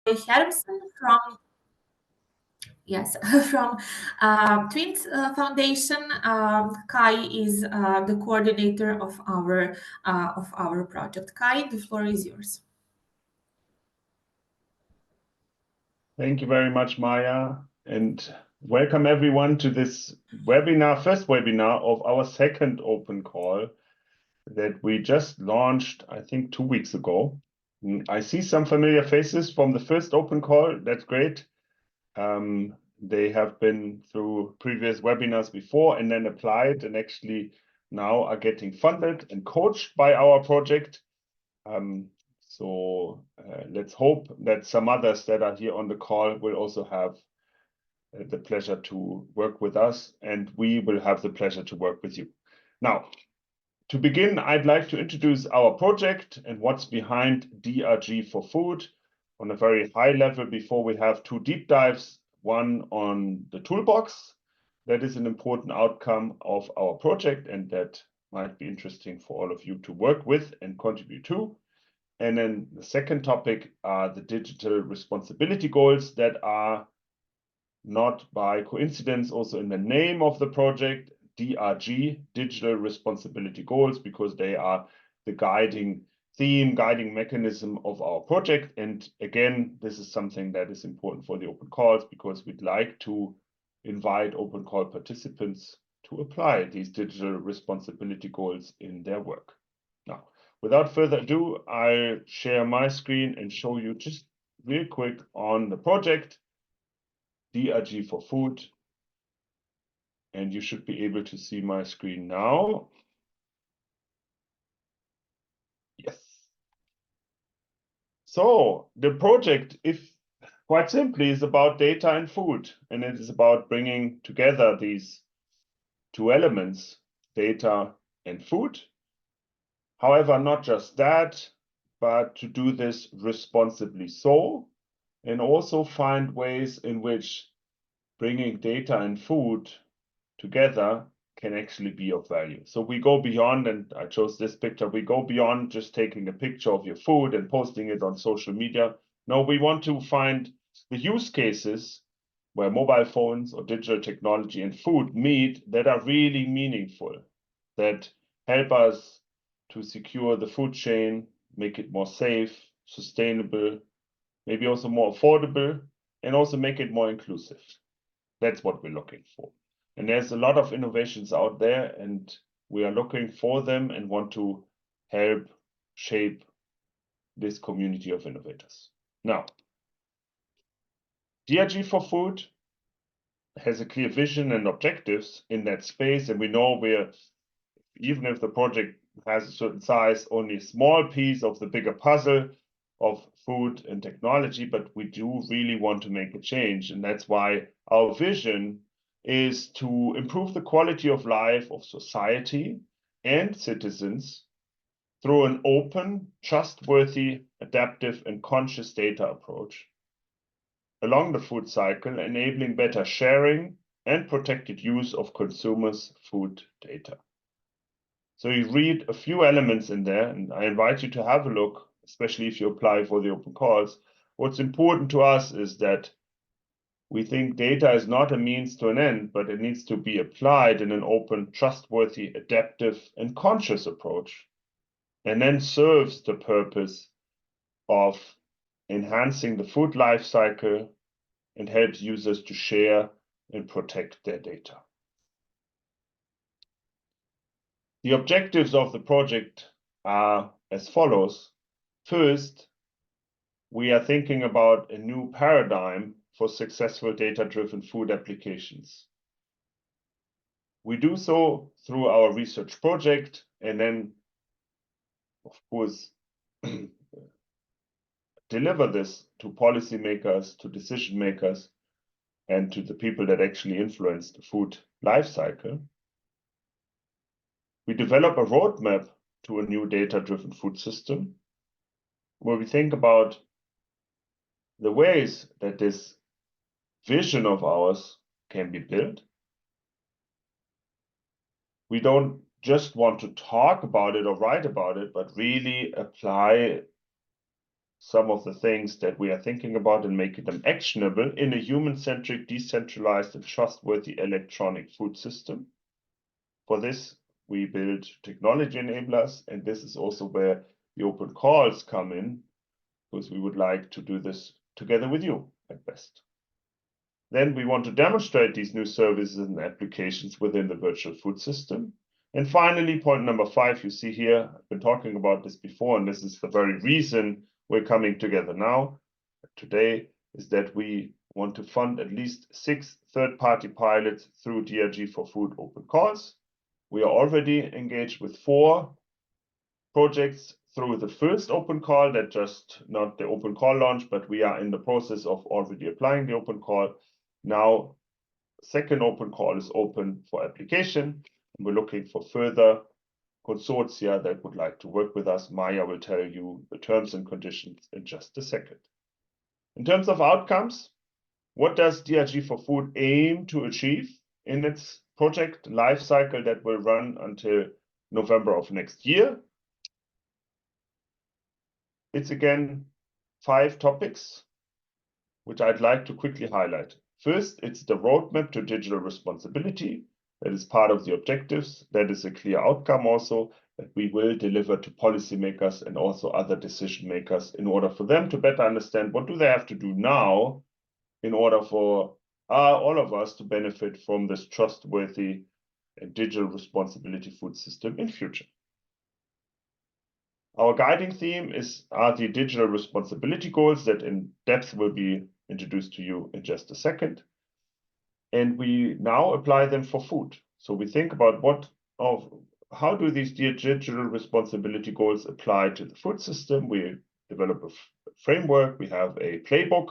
Hermsen from from Twins Foundation. Kai is the coordinator of our project. Kai, the floor is yours. Thank you very much, Maja, and welcome everyone to this webinar, first webinar of our second open call that we just launched, I think, 2 weeks ago. I see some familiar faces from the first open call. That's great. They have been through previous webinars before and then applied and actually now are getting funded and coached by our project. So let's hope that some others that are here on the call will also have the pleasure to work with us, and we will have the pleasure to work with you. Now, to begin, I'd like to introduce our project and what's behind DRG4FOOD on a very high level before we have 2 deep dives, one on the toolbox. That is an important outcome of our project and that might be interesting for all of you to work with and contribute to. And then the second topic are the digital responsibility goals that are not by coincidence also in the name of the project, DRG, Digital Responsibility Goals, because they are the guiding theme, guiding mechanism of our project. And again, this is something that is important for the open calls because we'd like to invite open call participants to apply these digital responsibility goals in their work. Now, without further ado, I'll share my screen and show you just real quick on the project, DRG4FOOD. And you should be able to see my screen now. Yes. So the project, if quite simply, is about data and food, and it is about bringing together these 2 elements, data and food. However, not just that, but to do this responsibly so, and also find ways in which bringing data and food together can actually be of value. So we go beyond, and I chose this picture, we go beyond just taking a picture of your food and posting it on social media. No, we want to find the use cases where mobile phones or digital technology and food meet that are really meaningful, that help us to secure the food chain, make it more safe, sustainable, maybe also more affordable, and also make it more inclusive. That's what we're looking for. And there's a lot of innovations out there, and we are looking for them and want to help shape this community of innovators. Now, DRG4FOOD has a clear vision and objectives in that space, and we know we're, even if the project has a certain size, only a small piece of the bigger puzzle of food and technology, but we do really want to make a change. And that's why our vision is to improve the quality of life of society and citizens through an open, trustworthy, adaptive, and conscious data approach along the food cycle, enabling better sharing and protected use of consumers' food data. So you read a few elements in there, and I invite you to have a look, especially if you apply for the open calls. What's important to us is that we think data is not a means to an end, but it needs to be applied in an open, trustworthy, adaptive, and conscious approach, and then serves the purpose of enhancing the food life cycle and helps users to share and protect their data. The objectives of the project are as follows. First, we are thinking about a new paradigm for successful data-driven food applications. We do so through our research project and then, of course, deliver this to policymakers, to decision makers, and to the people that actually influence the food life cycle. We develop a roadmap to a new data-driven food system where we think about the ways that this vision of ours can be built. We don't just want to talk about it or write about it, but really apply some of the things that we are thinking about and making them actionable in a human-centric, decentralized, and trustworthy electronic food system. For this, we build technology enablers, and this is also where the open calls come in, because we would like to do this together with you at best. Then we want to demonstrate these new services and applications within the virtual food system. And finally, point number 5, you see here, I've been talking about this before, and this is the very reason we're coming together now, today, is that we want to fund at least 6 third-party pilots through DRG4Food open calls. We are already engaged with 4 projects through the first open call, that just not the open call launch, but we are in the process of already applying the open call. Now, second open call is open for application. We're looking for further consortia that would like to work with us. Maja will tell you the terms and conditions in just a second. In terms of outcomes, what does DRG4Food aim to achieve in its project life cycle that will run until November of next year? It's again 5 topics, which I'd like to quickly highlight. First, it's the roadmap to digital responsibility. That is part of the objectives. That is a clear outcome also that we will deliver to policymakers and also other decision makers in order for them to better understand what do they have to do now in order for all of us to benefit from this trustworthy and digital responsibility food system in future. Our guiding theme are the digital responsibility goals that in depth will be introduced to you in just a second. And we now apply them for food. So we think about how do these digital responsibility goals apply to the food system? We develop a framework. We have a playbook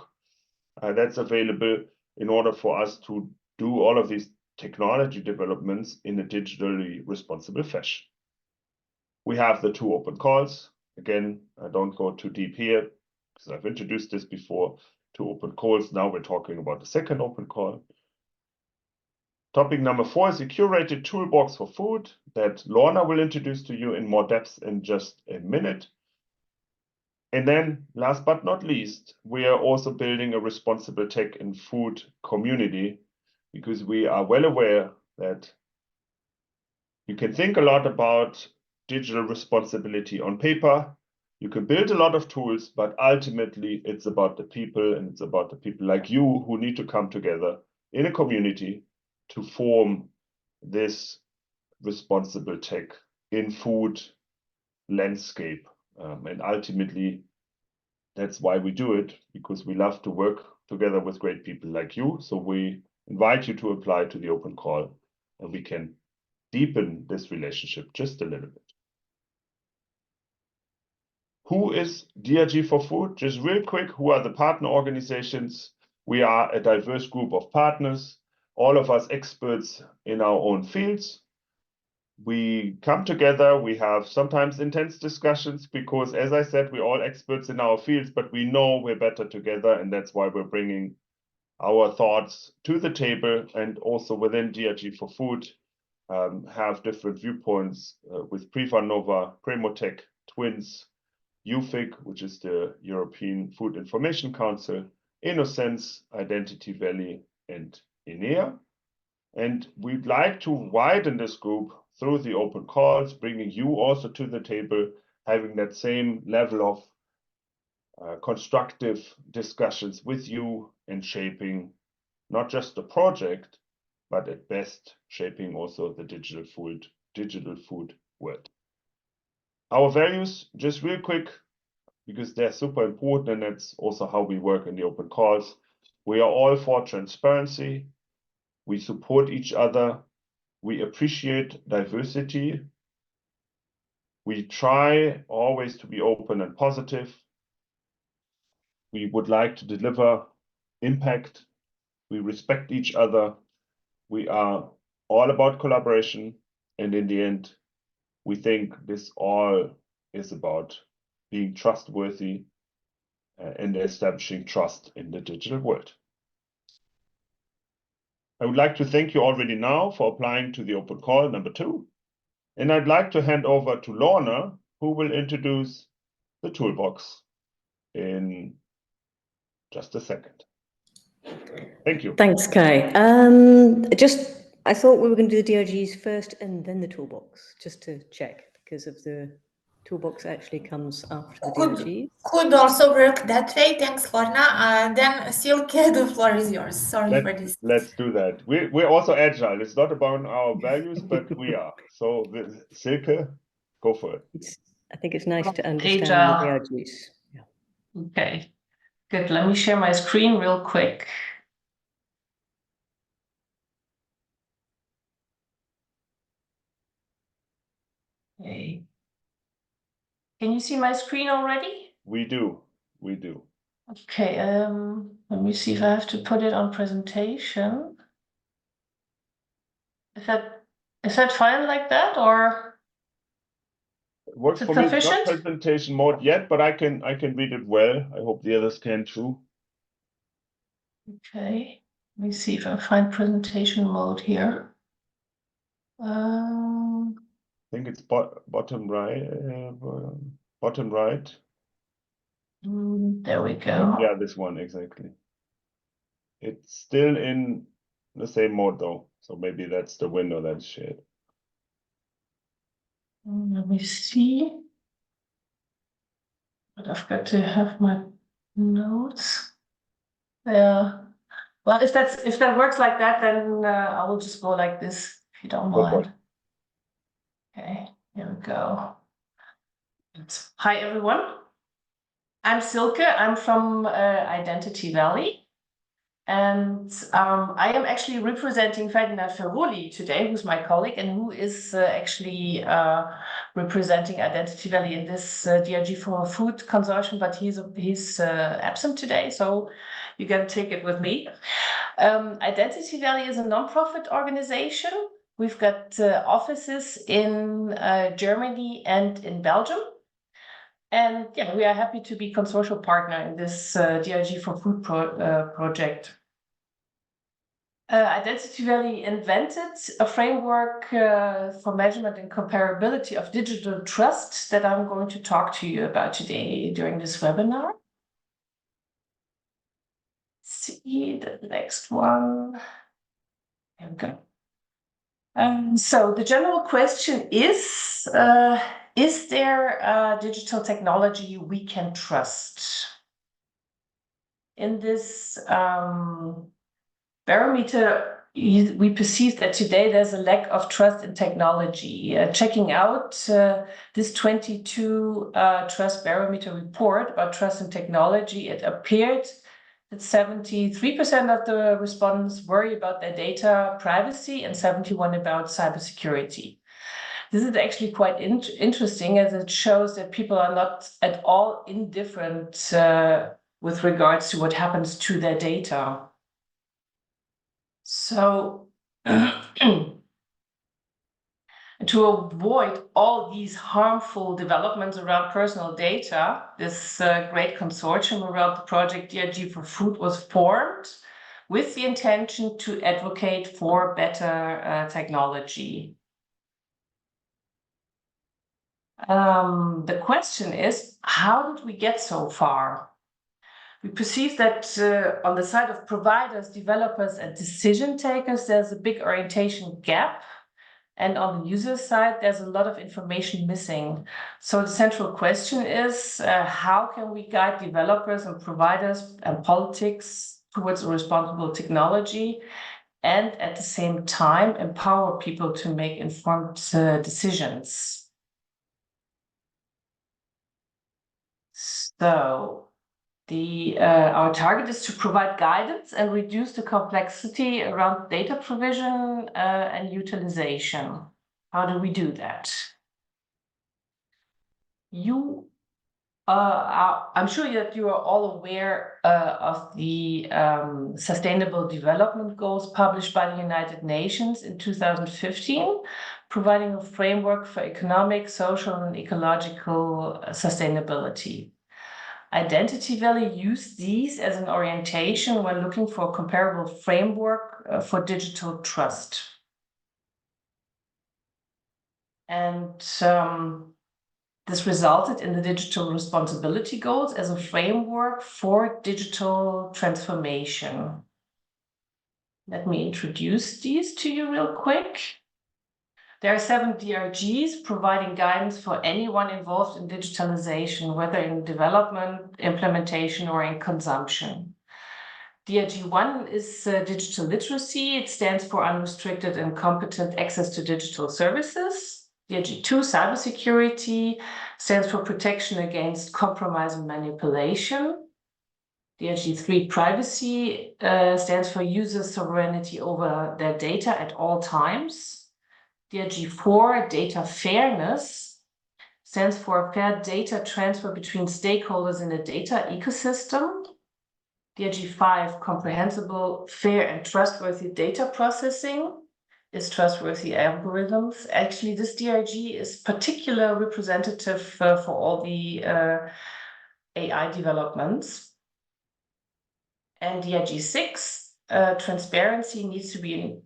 that's available in order for us to do all of these technology developments in a digitally responsible fashion. We have the 2 open calls. Again, I don't go too deep here because I've introduced this before. 2 open calls. Now we're talking about the second open call. Topic number 4 is a curated toolbox for food that Lorna will introduce to you in more depth in just a minute. And then, last but not least, we are also building a responsible tech and food community, because we are well aware that you can think a lot about digital responsibility on paper. You can build a lot of tools, but ultimately it's about the people, and it's about the people like you who need to come together in a community to form this responsible tech in food landscape. And ultimately, that's why we do it, because we love to work together with great people like you. So we invite you to apply to the open call, and we can deepen this relationship just a little bit. Who is DRG4Food? Just real quick, who are the partner organizations? We are a diverse group of partners, all of us experts in our own fields. We come together, we have sometimes intense discussions because, as I said, we're all experts in our fields, but we know we're better together, and that's why we're bringing our thoughts to the table, and also within DRG4Food have different viewpoints with Privanova, Premotech, Twins, UFIC, which is the European Food Information Council, Innocence, Identity Valley, and INEA. And we'd like to widen this group through the open calls, bringing you also to the table, having that same level of constructive discussions with you, and shaping not just the project, but at best shaping also the digital food world. Our values, just real quick, because they're super important, and that's also how we work in the open calls. We are all for transparency. We support each other. We appreciate diversity. We try always to be open and positive. We would like to deliver impact. We respect each other. We are all about collaboration. And in the end, we think this all is about being trustworthy and establishing trust in the digital world. I would like to thank you already now for applying to the open call number 2. And I'd like to hand over to Lorna, who will introduce the toolbox in just a second. Thank you. Thanks, Kai. I thought we were going to do the DRGs first and then the toolbox, just to check, because of the toolbox actually comes after the DRGs. Could also work that way. Thanks, Lorna. Then Silke, the floor is yours. Sorry for this. Let's do that. We're also agile. It's not about our values, but we are. So Silke, go for it. I think it's nice to understand Agile. the DRGs. Yeah. Okay, good. Let me share my screen real quick. Okay. Can you see my screen already? We do. Okay, let me see if I have to put it on presentation. Is that fine like that, or? It works for me. It's not presentation mode yet, but I can read it well. I hope the others can too. Okay, let me see if I find presentation mode here. I think it's bottom right. There we go. Yeah, this one exactly. It's still in the same mode though, so maybe that's the window that's shared. Let me see. But I've got to have my notes. Yeah. Well, if that works like that, then I will just go like this, if you don't mind. Okay, here we go. Hi, everyone. I'm Silke. I'm from Identity Valley. And I am actually representing Ferdinand Ferroli today, who's my colleague and who is actually representing Identity Valley in this DRG4FOOD consortium, but he's absent today, so you can take it with me. Identity Valley is a nonprofit organization. We've got offices in Germany and in Belgium. And yeah, we are happy to be consortial partner in this DRG4FOOD project. Identity Valley invented a framework for measurement and comparability of digital trust that I'm going to talk to you about today during this webinar. See the next one. There we go. So the general question is there digital technology we can trust? In this barometer, we perceive that today there's a lack of trust in technology. Checking out this 22 trust barometer report about trust in technology, it appeared that 73% of the respondents worry about their data privacy and 71% about cybersecurity. This is actually quite interesting, as it shows that people are not at all indifferent with regards to what happens to their data. So to avoid all these harmful developments around personal data, this great consortium around the project DRG4FOOD was formed with the intention to advocate for better technology. The question is, how did we get so far? We perceive that on the side of providers, developers, and decision takers, there's a big orientation gap. And on the user side, there's a lot of information missing. So the central question is, how can we guide developers and providers and politics towards a responsible technology, and at the same time, empower people to make informed decisions? So our target is to provide guidance and reduce the complexity around data provision and utilization. How do we do that? I'm sure that you are all aware of the Sustainable Development Goals published by the United Nations in 2015, providing a framework for economic, social, and ecological sustainability. Identity Valley used these as an orientation when looking for a comparable framework for digital trust. And This resulted in the digital responsibility goals as a framework for digital transformation. Let me introduce these to you real quick. There are 7 DRGs providing guidance for anyone involved in digitalization, whether in development, implementation, or in consumption. DRG1 is digital literacy. It stands for unrestricted and competent access to digital services. DRG2, cybersecurity, stands for protection against compromise and manipulation. DRG3, privacy, stands for user sovereignty over their data at all times. DRG4, data fairness, stands for fair data transfer between stakeholders in a data ecosystem. DRG5, comprehensible, fair, and trustworthy data processing is trustworthy algorithms. Actually, this DRG is particularly representative for all the AI developments. And DRG6, transparency needs to be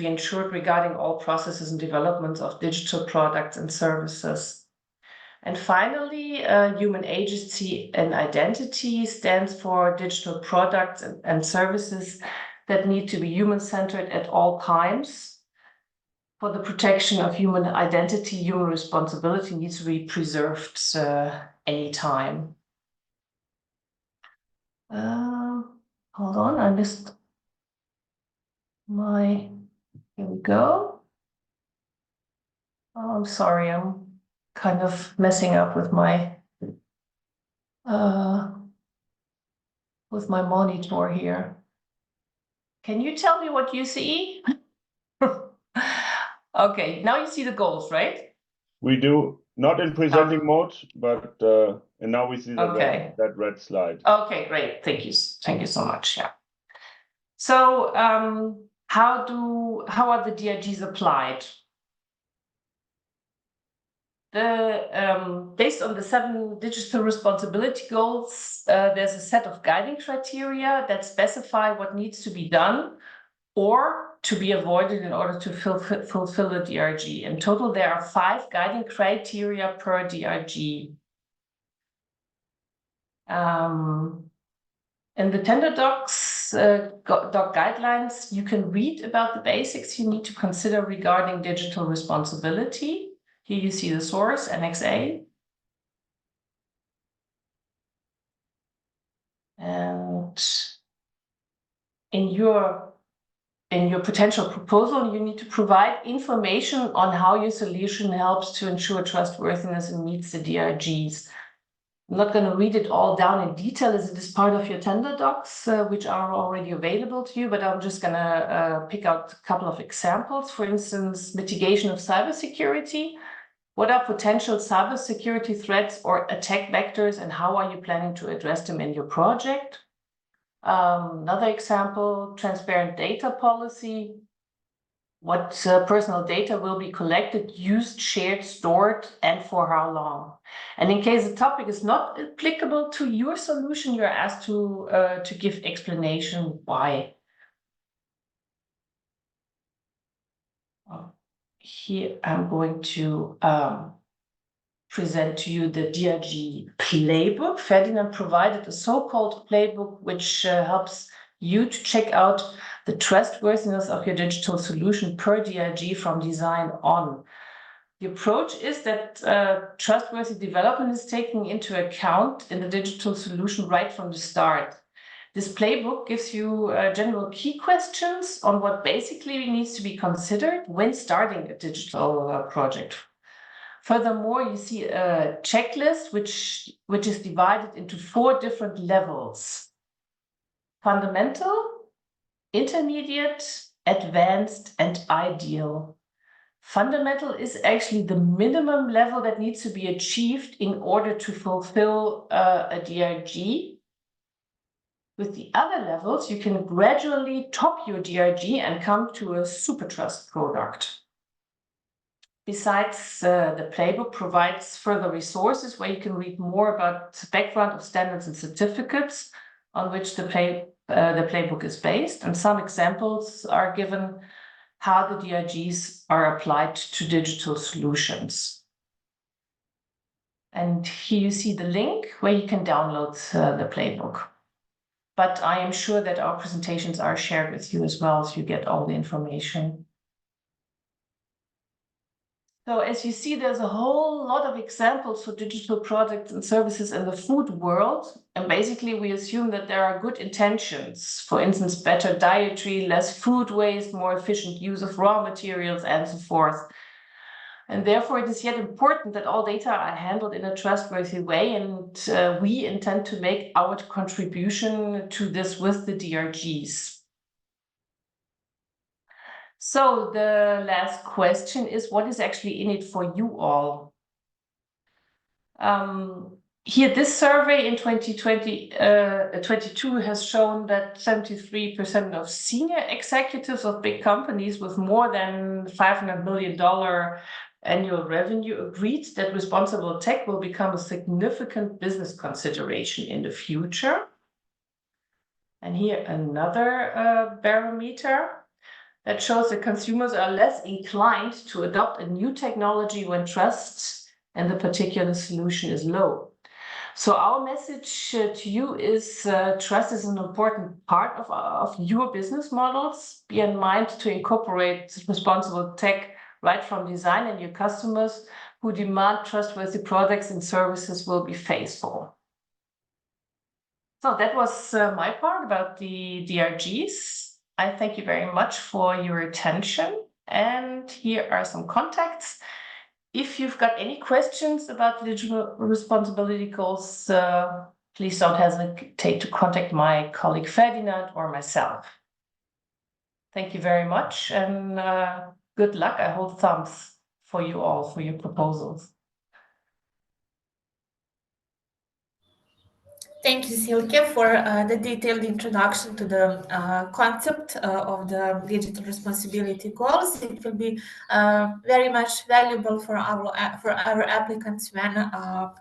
ensured regarding all processes and developments of digital products and services. And finally, human agency and identity stands for digital products and services that need to be human-centered at all times. For the protection of human identity, human responsibility needs to be preserved anytime. Hold on, I missed my, here we go. Oh, I'm sorry, I'm kind of messing up with my monitor here. Can you tell me what you see? Okay, now you see the goals, right? We do, not in presenting mode, but and now we see that red slide. Okay, great. Thank you so much. Yeah. So how are the DRGs applied? Based on the 7 digital responsibility goals, there's a set of guiding criteria that specify what needs to be done or to be avoided in order to fulfill a DRG. In total, there are 5 guiding criteria per DRG. In the tender docs, doc guidelines, you can read about the basics you need to consider regarding digital responsibility. Here you see the source, NXA. And in your potential proposal, you need to provide information on how your solution helps to ensure trustworthiness and meets the DRGs. I'm not going to read it all down in detail as it is part of your tender docs, which are already available to you, but I'm just going to pick out a couple of examples. For instance, mitigation of cybersecurity. What are potential cybersecurity threats or attack vectors, and how are you planning to address them in your project? Another example, transparent data policy. What personal data will be collected, used, shared, stored, and for how long? And in case the topic is not applicable to your solution, you're asked to give explanation why. Here I'm going to present to you the DRG playbook. Ferdinand provided a so-called playbook which helps you to check out the trustworthiness of your digital solution per DRG from design on. The approach is that trustworthy development is taken into account in the digital solution right from the start. This playbook gives you general key questions on what basically needs to be considered when starting a digital project. Furthermore, you see a checklist which is divided into 4 different levels: fundamental, intermediate, advanced, and ideal. Fundamental is actually the minimum level that needs to be achieved in order to fulfill a DRG. With the other levels, you can gradually top your DRG and come to a super trust product. Besides, the playbook provides further resources where you can read more about the background of standards and certificates on which the playbook is based. And some examples are given how the DRGs are applied to digital solutions. And here you see the link where you can download the playbook. But I am sure that our presentations are shared with you as well, so you get all the information. So as you see, there's a whole lot of examples for digital products and services in the food world. And basically, we assume that there are good intentions. For instance, better dietary, less food waste, more efficient use of raw materials, and so forth. And therefore, it is yet important that all data are handled in a trustworthy way. And we intend to make our contribution to this with the DRGs. So the last question is, what is actually in it for you all? Here, this survey in 2022 has shown that 73% of senior executives of big companies with more than $500 million annual revenue agreed that responsible tech will become a significant business consideration in the future. And here another barometer that shows that consumers are less inclined to adopt a new technology when trust in the particular solution is low. So our message to you is trust is an important part of your business models. Be in mind to incorporate responsible tech right from design, and your customers who demand trustworthy products and services will be faithful. So that was my part about the DRGs. I thank you very much for your attention. And here are some contacts. If you've got any questions about digital responsibility goals, please don't hesitate to contact my colleague Ferdinand or myself. Thank you very much, and good luck. I hold thumbs for you all for your proposals. Thank you, Silke, for the detailed introduction to the concept of the digital responsibility goals. It will be very much valuable for our applicants when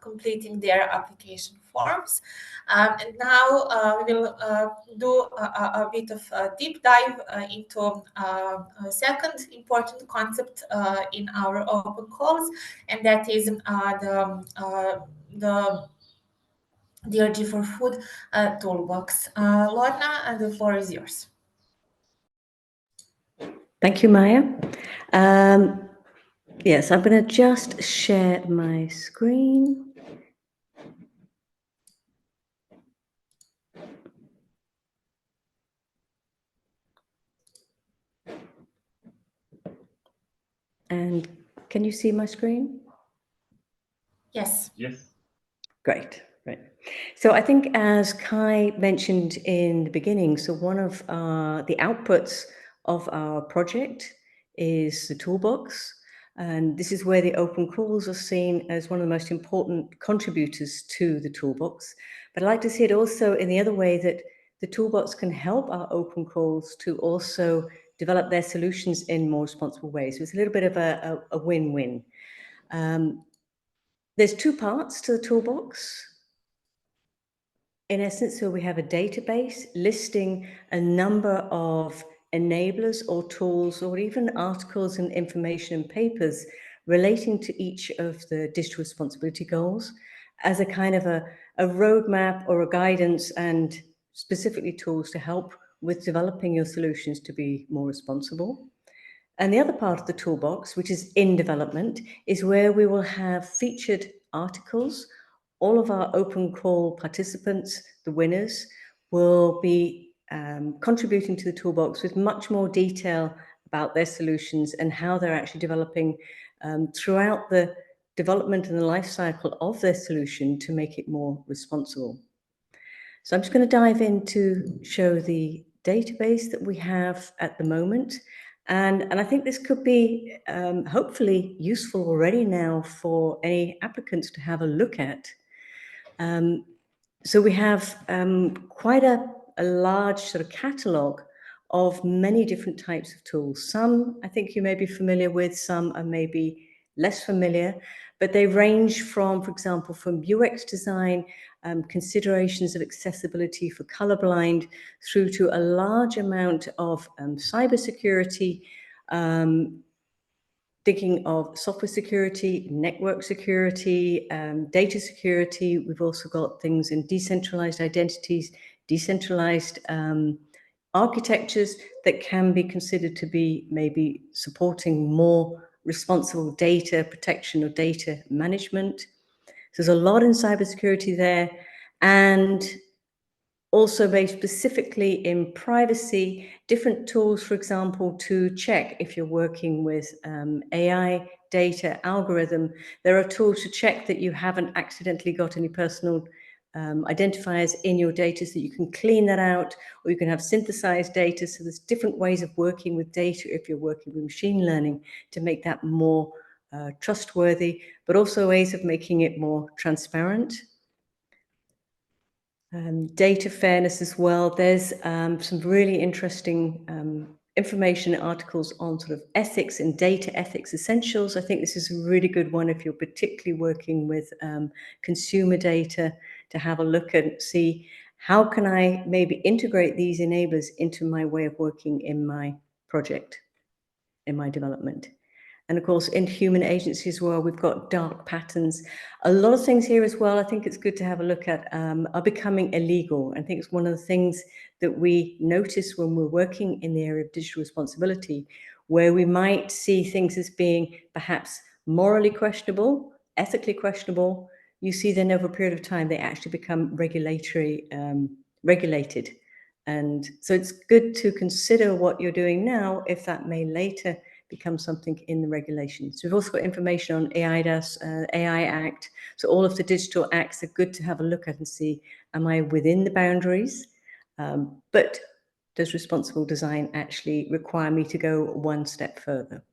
completing their application forms. And now we will do a bit of a deep dive into a second important concept in our open calls, and that is the DRG4FOOD toolbox. Lorna, the floor is yours. Thank you, Maja. Yes, I'm going to just share my screen. And can you see my screen? Yes. Yes. Great. Right. So I think, as Kai mentioned in the beginning, so one of the outputs of our project is the toolbox. And this is where the open calls are seen as one of the most important contributors to the toolbox. But I'd like to see it also in the other way, that the toolbox can help our open calls to also develop their solutions in more responsible ways. So it's a little bit of a win-win. There's two parts to the toolbox. In essence, so we have a database listing a number of enablers or tools or even articles and information and papers relating to each of the digital responsibility goals as a kind of a roadmap or a guidance, and specifically tools to help with developing your solutions to be more responsible. And the other part of the toolbox, which is in development, is where we will have featured articles. All of our open call participants, the winners, will be contributing to the toolbox with much more detail about their solutions and how they're actually developing throughout the development and the life cycle of their solution to make it more responsible. So I'm just going to dive in to show the database that we have at the moment. And I think this could be hopefully useful already now for any applicants to have a look at. So we have quite a large sort of catalogue of many different types of tools. Some I think you may be familiar with, some are maybe less familiar, but they range from, for example, from UX design, considerations of accessibility for colorblind, through to a large amount of cybersecurity, thinking of software security, network security, data security. We've also got things in decentralized identities, decentralized architectures that can be considered to be maybe supporting more responsible data protection or data management. So there's a lot in cybersecurity there, and also very specifically in privacy, different tools, for example, to check if you're working with AI data algorithm. There are tools to check that you haven't accidentally got any personal identifiers in your data, so you can clean that out, or you can have synthesized data. So there's different ways of working with data if you're working with machine learning to make that more trustworthy, but also ways of making it more transparent. Data fairness as well. There's some really interesting information articles on sort of ethics and data ethics essentials. I think this is a really good one if you're particularly working with consumer data, to have a look and see how can I maybe integrate these enablers into my way of working in my project, in my development. And of course, in human agency as well, we've got dark patterns. A lot of things here as well, I think it's good to have a look at, are becoming illegal. I think it's one of the things that we notice when we're working in the area of digital responsibility, where we might see things as being perhaps morally questionable, ethically questionable. You see then over a period of time, they actually become regulated. And so it's good to consider what you're doing now, if that may later become something in the regulations. We've also got information on AIDAS, AI Act. So all of the digital acts are good to have a look at and see, am I within the boundaries? But does responsible design actually require me to go one step further?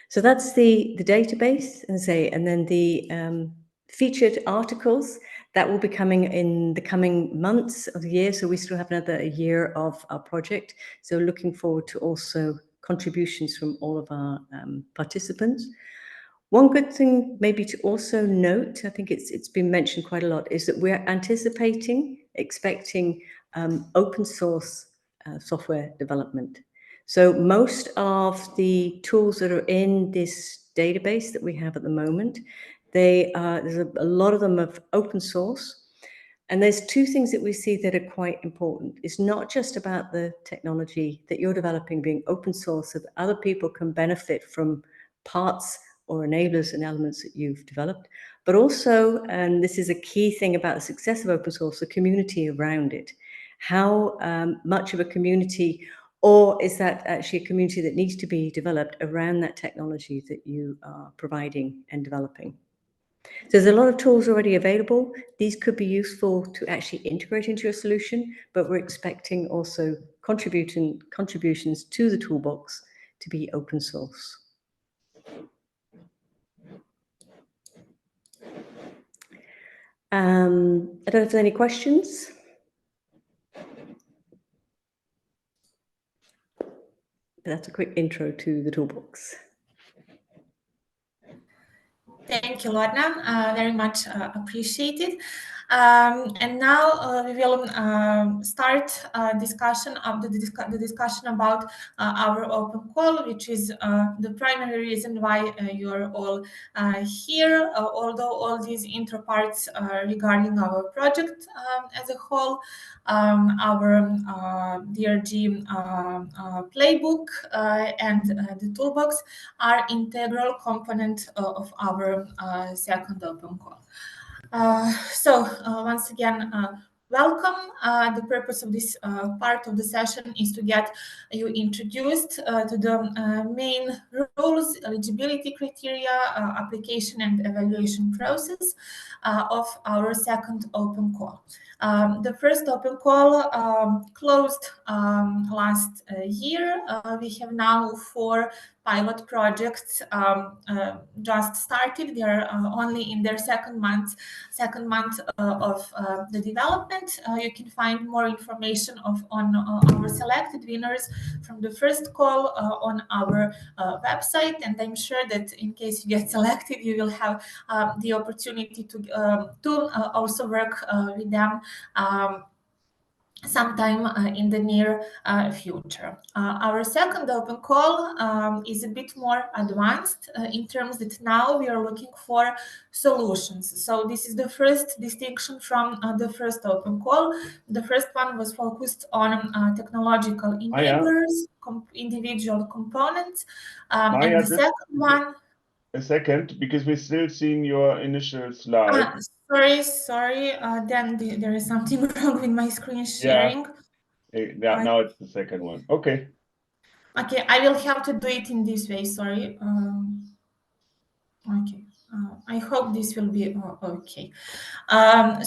So that's the database, and then the featured articles that will be coming in the coming months of the year. So we still have another year of our project. So looking forward to also contributions from all of our participants. One good thing maybe to also note, I think it's been mentioned quite a lot, is that we're expecting open source software development. So most of the tools that are in this database that we have at the moment, there's a lot of them of open source. And there's two things that we see that are quite important. It's not just about the technology that you're developing being open source so that other people can benefit from parts or enablers and elements that you've developed, but also, and this is a key thing about the success of open source, the community around it. How much of a community, or is that actually a community that needs to be developed around that technology that you are providing and developing? So there's a lot of tools already available. These could be useful to actually integrate into your solution, but we're expecting also contributions to the toolbox to be open source. I don't know if there's any questions. That's a quick intro to the toolbox. Thank you, Lorna. Very much appreciated. And now we will start discussion of the discussion about our open call, which is the primary reason why you're all here. Although all these intro parts regarding our project as a whole, our DRG playbook and the toolbox are integral component of our second open call. So once again, welcome. The purpose of this part of the session is to get you introduced to the main rules, eligibility criteria, application and evaluation process of our second open call. The first open call closed last year. We have now 4 pilot projects just started. They are only in their second month of the development. You can find more information on our selected winners from the first call on our website, and I'm sure that in case you get selected, you will have the opportunity to also work with them sometime in the near future. Our second open call is a bit more advanced in terms that now we are looking for solutions. So this is the first distinction from the first open call. The first one was focused on technological enablers, individual components, Maja, and the second one... A second, because we're still seeing your initial slide. Sorry. Then there is something wrong with my screen sharing. Yeah, now it's the second one. Okay. Okay, I will have to do it in this way. Sorry. Okay. I hope this will be okay. The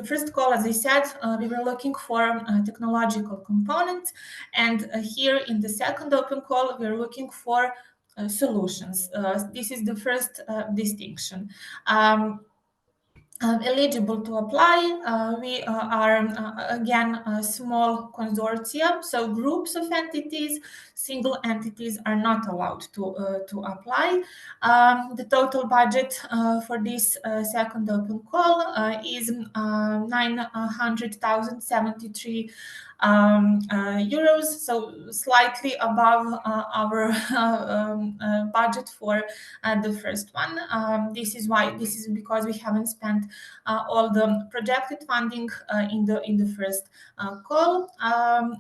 first call, as I said, we were looking for technological components, and here in the second open call, we're looking for solutions. This is the first distinction. Eligible to apply, we are again a small consortia, so groups of entities. Single entities are not allowed to apply. The total budget for this second open call is 900,073 euros, so slightly above our budget for the first one. This is because we haven't spent all the projected funding in the first call.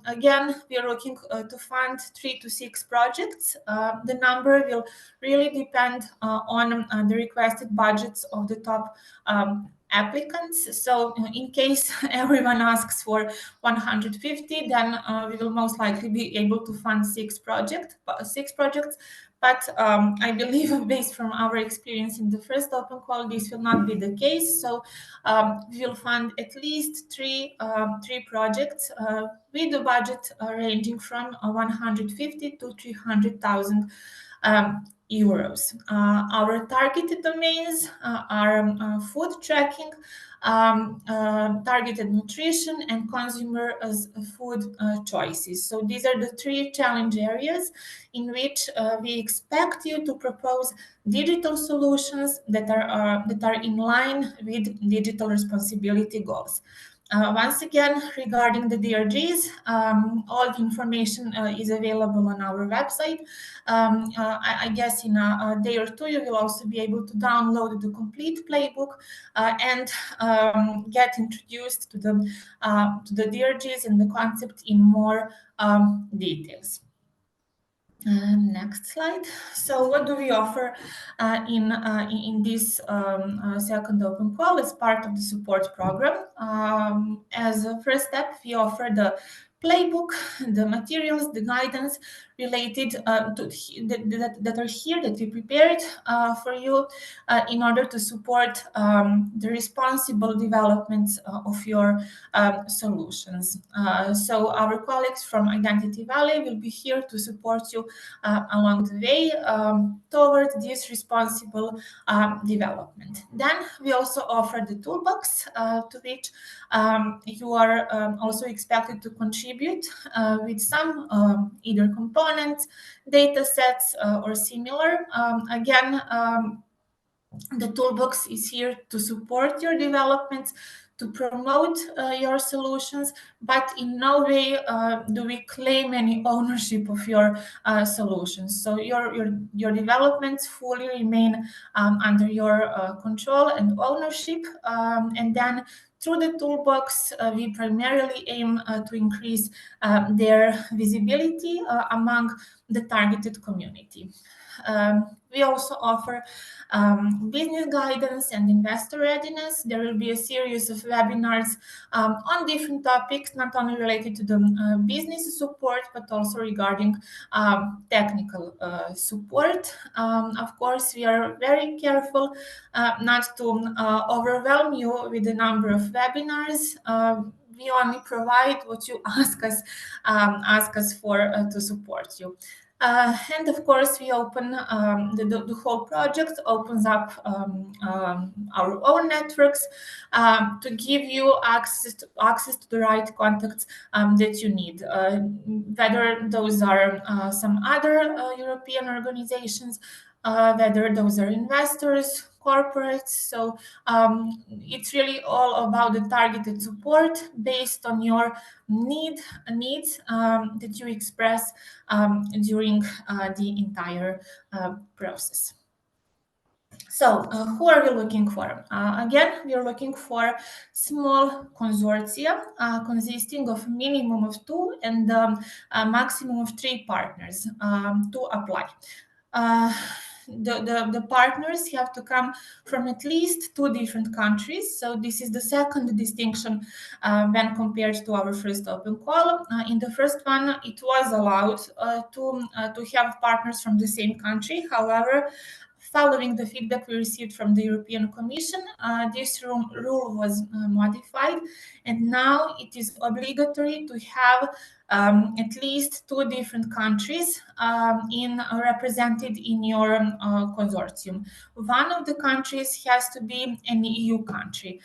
Again, we are looking to fund 3 to 6 projects. The number will really depend on the requested budgets of the top applicants. So in case everyone asks for 150, then we will most likely be able to fund 6 projects. But I believe, based from our experience in the first open call, this will not be the case. So we will fund at least three projects with the budget ranging from 150 to 300,000 euros. Our targeted domains are food tracking, targeted nutrition, and consumer as food choices. So these are the 3 challenge areas in which we expect you to propose digital solutions that are in line with digital responsibility goals. Once again, regarding the DRGs, all the information is available on our website. I guess in a day or two, you will also be able to download the complete playbook and get introduced to the DRGs and the concept in more details. Next slide. So what do we offer in this second open call as part of the support program? As a first step, we offer the playbook, the materials, the guidance related that are here, that we prepared for you in order to support the responsible development of your solutions. So our colleagues from Identity Valley will be here to support you along the way toward this responsible development. Then we also offer the toolbox to which you are also expected to contribute with some either components, data sets, or similar. Again, the toolbox is here to support your developments, to promote your solutions, but in no way do we claim any ownership of your solutions. So your developments fully remain under your control and ownership. And then through the toolbox, we primarily aim to increase their visibility among the targeted community. We also offer business guidance and investor readiness. There will be a series of webinars on different topics, not only related to the business support, but also regarding technical support. Of course, we are very careful not to overwhelm you with the number of webinars. We only provide what you ask us for to support you. And of course, we open the whole project opens up our own networks to give you access to the right contacts that you need, whether those are some other European organizations, whether those are investors, corporates. So it's really all about the targeted support based on your needs that you express during the entire process. So who are we looking for? Again, we are looking for small consortia consisting of minimum of 2 and a maximum of 3 partners to apply. The partners have to come from at least 2 different countries. So this is the second distinction when compared to our first open call. In the first one, it was allowed to have partners from the same country. However, following the feedback we received from the European Commission, this rule was modified, and now it is obligatory to have at least 2 different countries represented in your consortium. One of the countries has to be an EU country.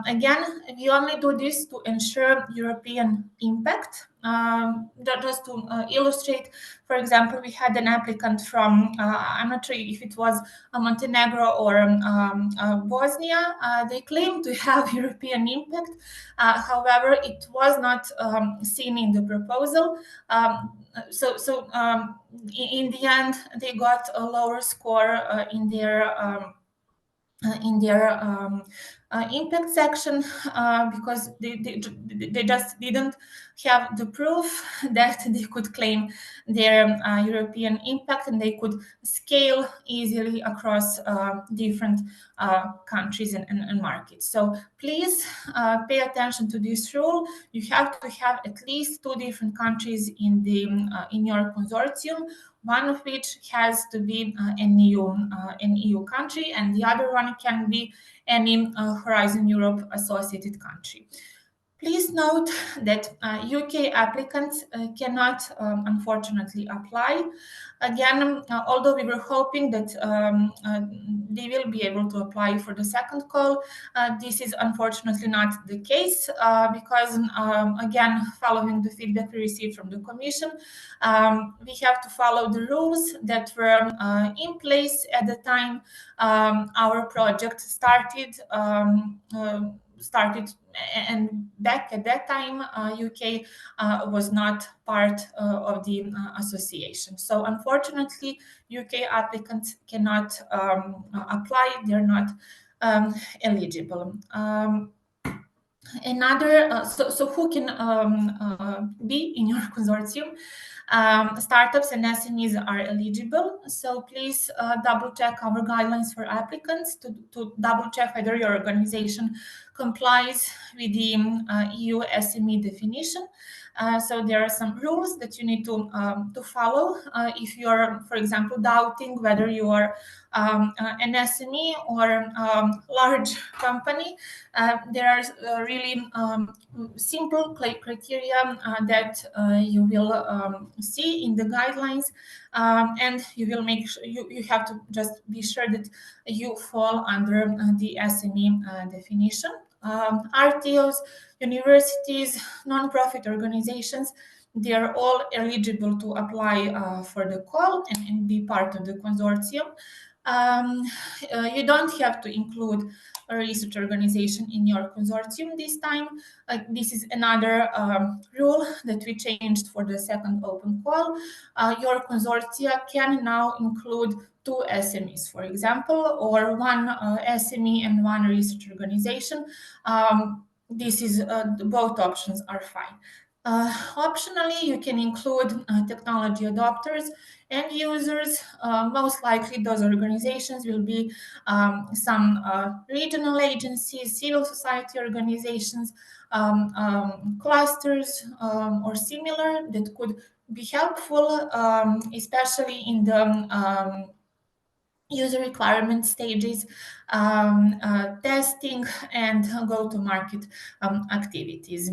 Again, we only do this to ensure European impact. Just to illustrate, for example, we had an applicant from, I'm not sure if it was Montenegro or Bosnia. They claimed to have European impact. However, it was not seen in the proposal. In the end, they got a lower score in their impact section because they just didn't have the proof that they could claim their European impact, and they could scale easily across different countries and markets. So please pay attention to this rule. You have to have at least 2 different countries in your consortium, one of which has to be an EU country, and the other one can be any Horizon Europe associated country. Please note that UK applicants cannot, unfortunately, apply. Again, although we were hoping that they will be able to apply for the second call, this is unfortunately not the case because, again, following the feedback we received from the Commission, we have to follow the rules that were in place at the time our project started. And back at that time, UK was not part of the association. So unfortunately, UK applicants cannot apply. They're not eligible. So who can be in your consortium? Startups and SMEs are eligible. So please double check our guidelines for applicants to double check whether your organization complies with the EU SME definition. So there are some rules that you need to follow if you're, for example, doubting whether you are an SME or large company. There are really simple criteria that you will see in the guidelines, and you will make sure you have to just be sure that you fall under the SME definition. RTOs, universities, non-profit organizations, they are all eligible to apply for the call and be part of the consortium. You don't have to include a research organization in your consortium this time. This is another rule that we changed for the second open call. Your consortia can now include 2 SMEs, for example, or 1 SME and 1 research organization. Both options are fine. Optionally, you can include technology adopters and users. Most likely, those organizations will be some regional agencies, civil society organizations, clusters, or similar that could be helpful, especially in the user requirement stages, testing, and go-to-market activities.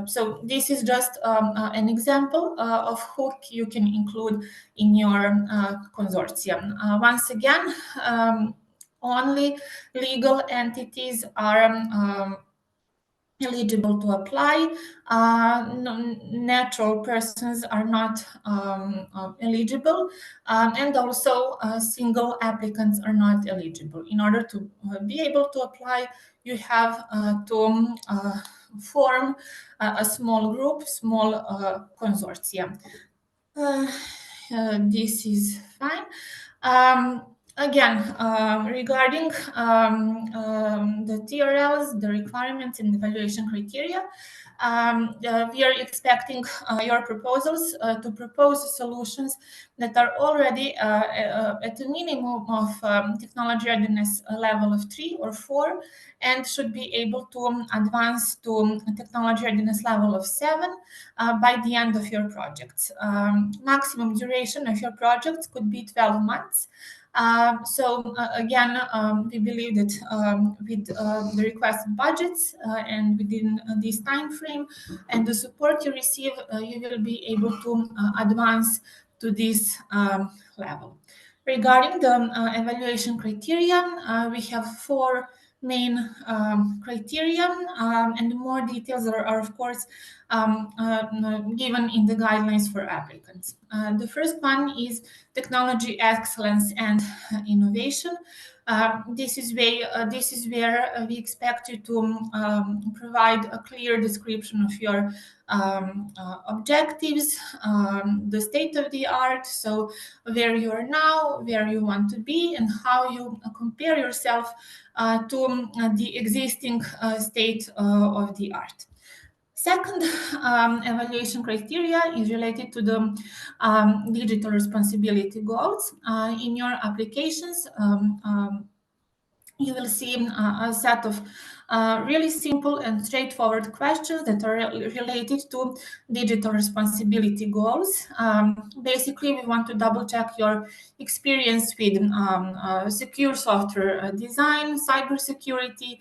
So this is just an example of who you can include in your consortium. Once again, only legal entities are eligible to apply. Natural persons are not eligible, and also single applicants are not eligible. In order to be able to apply, you have to form a small group, small consortia. This is fine. Again, regarding the TRLs, the requirements and evaluation criteria, we are expecting your proposals to propose solutions that are already at a minimum of technology readiness level of 3 or 4, and should be able to advance to technology readiness level of 7 by the end of your projects. Maximum duration of your projects could be 12 months. Again, we believe that with the requested budgets and within this time frame and the support you receive, you will be able to advance to this level. Regarding the evaluation criteria, we have 4 main criteria, and more details are of course given in the guidelines for applicants. The first one is technology excellence and innovation. This is where we expect you to provide a clear description of your objectives, the state of the art, so where you are now, where you want to be, and how you compare yourself to the existing state of the art. Second evaluation criteria is related to the digital responsibility goals. In your applications, you will see a set of really simple and straightforward questions that are related to digital responsibility goals. Basically, we want to double check your experience with secure software design, cybersecurity,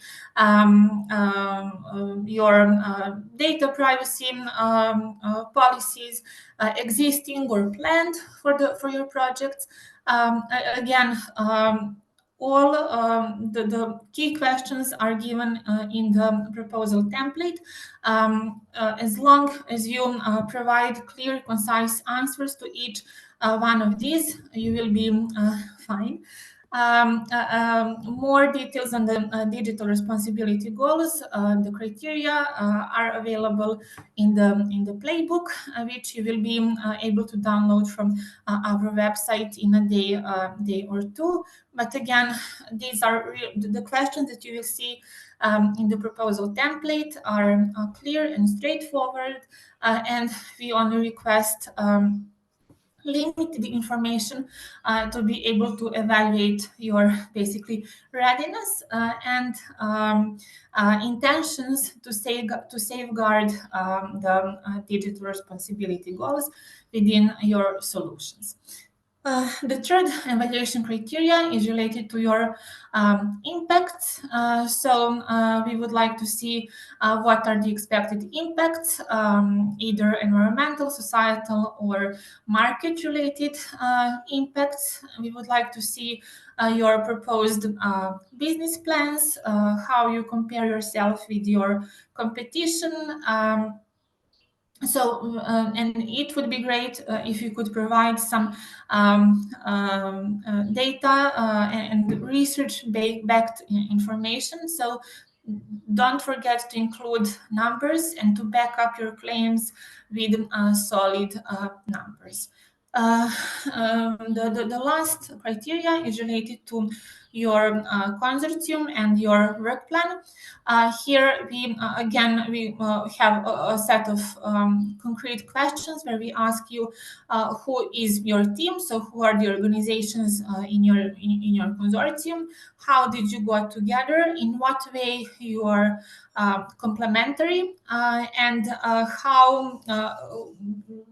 your data privacy policies, existing or planned for your projects. Again, all the key questions are given in the proposal template. As long as you provide clear, concise answers to each one of these, you will be fine. More details on the digital responsibility goals, the criteria are available in the playbook, which you will be able to download from our website in a day or two. But again, these are the questions that you will see in the proposal template are clear and straightforward, and we only request limited information to be able to evaluate your basically readiness and intentions to safeguard the digital responsibility goals within your solutions. The third evaluation criteria is related to your impacts. We would like to see what are the expected impacts, either environmental, societal, or market-related impacts. We would like to see your proposed business plans, how you compare yourself with your competition. And it would be great if you could provide some data and research-backed information. So don't forget to include numbers and to back up your claims with solid numbers. The last criteria is related to your consortium and your work plan. Here we have a set of concrete questions where we ask you who is your team, so who are the organizations in your consortium, how did you go together, in what way you are complementary, and how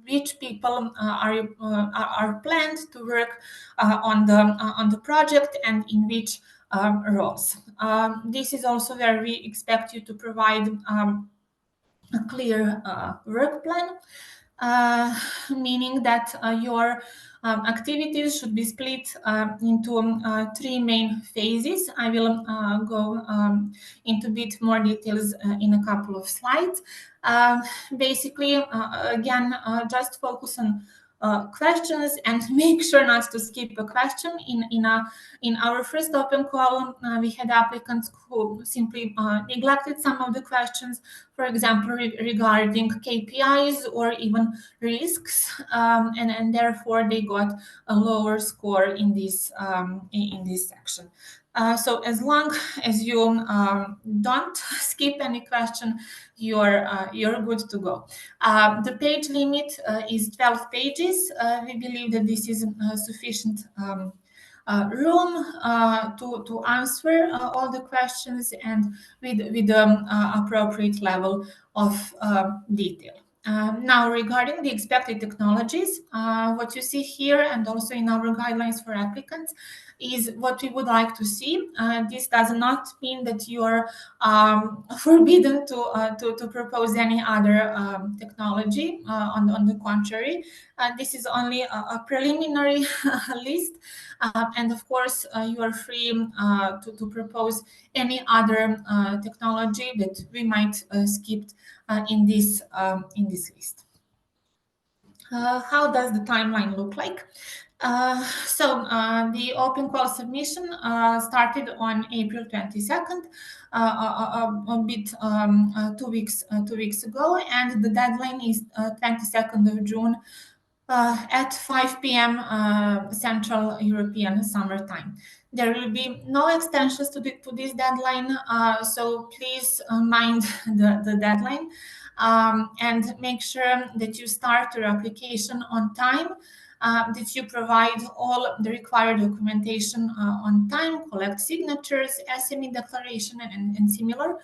which people are planned to work on the project and in which roles. This is also where we expect you to provide a clear work plan. meaning that your activities should be split into 3 main phases. I will go into a bit more details in a couple of slides. Basically, again, just focus on questions and make sure not to skip a question. In our first open call, we had applicants who simply neglected some of the questions, for example, regarding KPIs or even risks, and therefore they got a lower score in this section. So as long as you don't skip any question, you're good to go. The page limit is 12 pages. We believe that this is sufficient room to answer all the questions and with the appropriate level of detail. Now, regarding the expected technologies, what you see here and also in our guidelines for applicants is what we would like to see. This does not mean that you are forbidden to propose any other technology. On the contrary, this is only a preliminary list, and of course, you are free to propose any other technology that we might skip in this list. How does the timeline look like? The open call submission started on April 22nd, a bit 2 weeks ago, and the deadline is 22nd of June at 5 p.m. Central European Summer Time. There will be no extensions to this deadline, so please mind the deadline and make sure that you start your application on time, that you provide all the required documentation on time, collect signatures, SME declaration, and similar.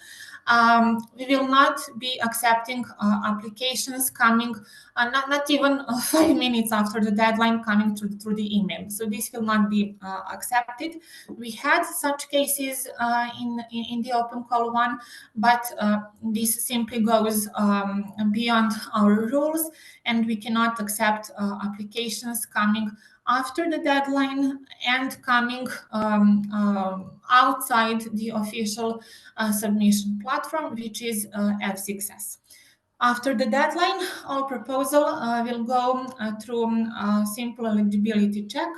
We will not be accepting applications coming not even 5 minutes after the deadline coming through the email. So this will not be accepted. We had such cases in the open call one, but this simply goes beyond our rules, and we cannot accept applications coming after the deadline and coming outside the official submission platform, which is F6S. After the deadline, our proposal will go through a simple eligibility check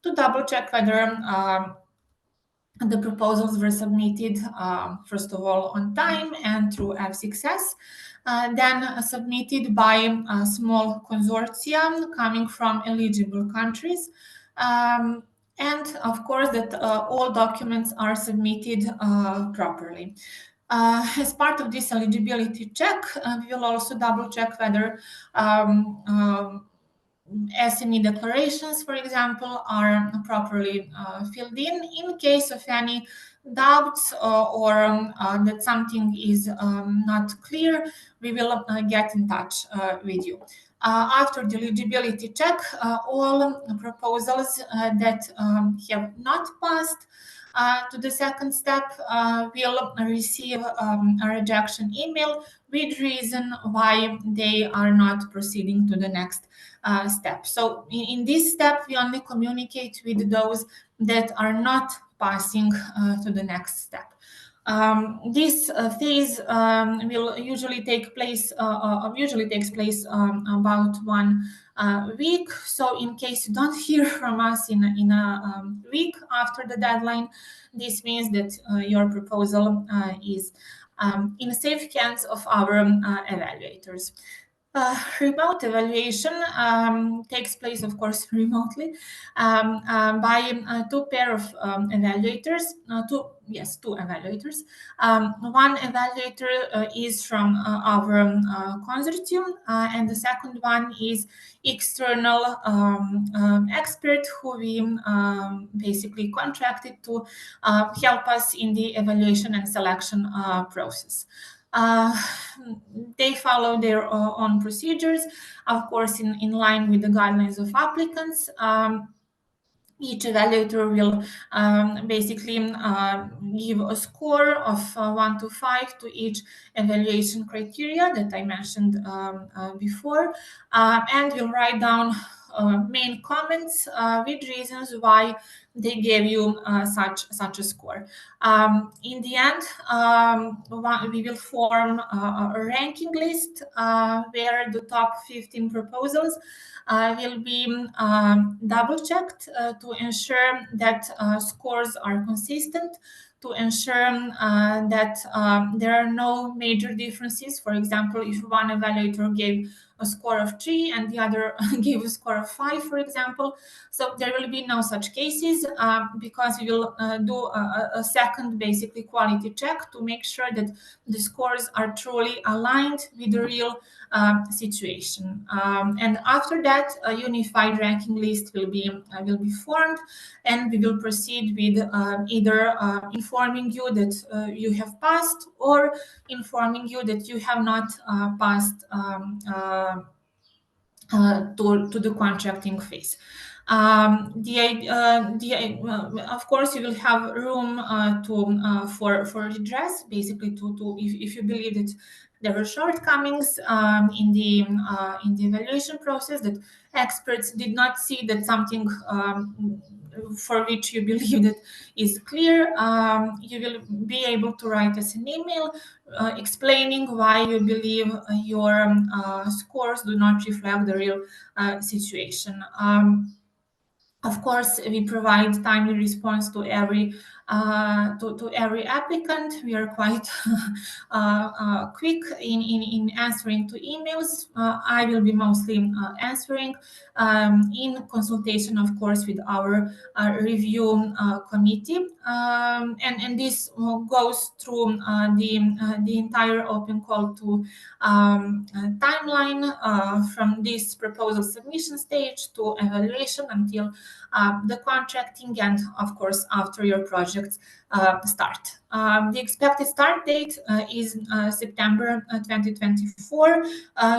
to double check whether the proposals were submitted, first of all, on time and through F6S, then submitted by a small consortium coming from eligible countries, and of course that all documents are submitted properly. As part of this eligibility check, we will also double check whether SME declarations, for example, are properly filled in. In case of any doubts or that something is not clear, we will get in touch with you. After the eligibility check, all proposals that have not passed to the second step will receive a rejection email with reason why they are not proceeding to the next step. So in this step, we only communicate with those that are not passing to the next step. This phase will usually takes place about 1 week. So in case you don't hear from us in a week after the deadline, this means that your proposal is in safe hands of our evaluators. Remote evaluation takes place, of course, remotely by 2 pair of evaluators. Two evaluators. One evaluator is from our consortium, and the second one is external expert who we basically contracted to help us in the evaluation and selection process. They follow their own procedures, of course, in line with the guidelines of applicants. Each evaluator will basically give a score of 1 to 5 to each evaluation criteria that I mentioned before, and will write down main comments with reasons why they gave you such a score. In the end, we will form a ranking list where the top 15 proposals will be double-checked to ensure that scores are consistent, to ensure that there are no major differences. For example, if one evaluator gave a score of 3 and the other gave a score of 5, for example. So there will be no such cases because we will do a second basically quality check to make sure that the scores are truly aligned with the real situation. And after that, a unified ranking list will be formed, and we will proceed with either informing you that you have passed or informing you that you have not passed to the contracting phase. Of course, you will have room for redress, basically to if you believe that there are shortcomings in the evaluation process, that experts did not see that something for which you believe that is clear, you will be able to write us an email explaining why you believe your scores do not reflect the real situation. Of course, we provide timely response to every applicant. We are quite quick in answering to emails. I will be mostly answering in consultation, of course, with our review committee, and this goes through the entire open call to timeline from this proposal submission stage to evaluation until the contracting, and of course after your projects start. The expected start date is September 2024,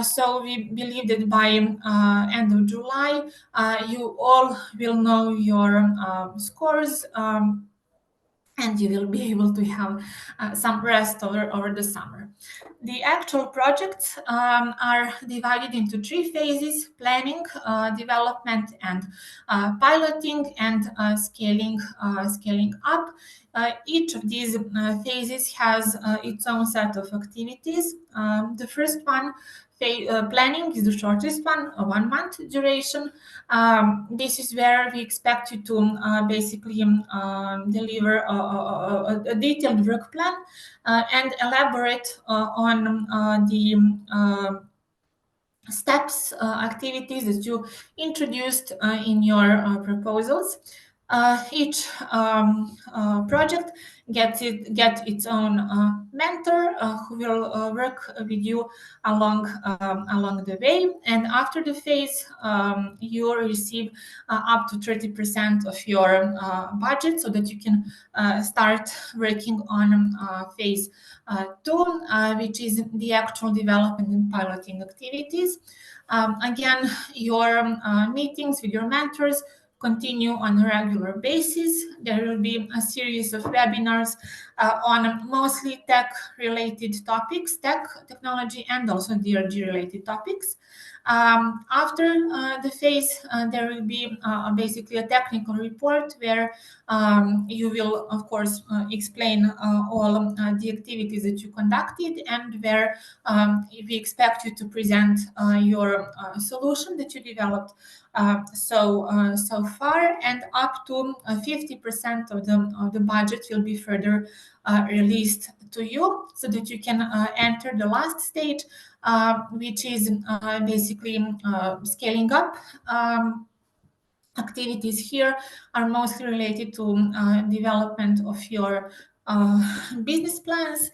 so we believe that by end of July you all will know your scores, and you will be able to have some rest over the summer. The actual projects are divided into 3 phases: planning, development, and piloting, and scaling up. Each of these phases has its own set of activities. The first one, planning, is the shortest one, a 1 month duration. This is where we expect you to basically deliver a detailed work plan and elaborate on the steps, activities that you introduced in your proposals. Each project gets its own mentor who will work with you along the way. And after the phase, you will receive up to 30% of your budget, so that you can start working on phase 2, which is the actual development and piloting activities. Again, your meetings with your mentors continue on a regular basis. There will be a series of webinars on mostly tech-related topics, technology, and also DRG-related topics. After the phase, there will be basically a technical report where you will, of course, explain all the activities that you conducted, and where we expect you to present your solution that you developed so far, and up to 50% of the budget will be further released to you, so that you can enter the last stage, which is basically scaling up. Activities here are mostly related to development of your business plans,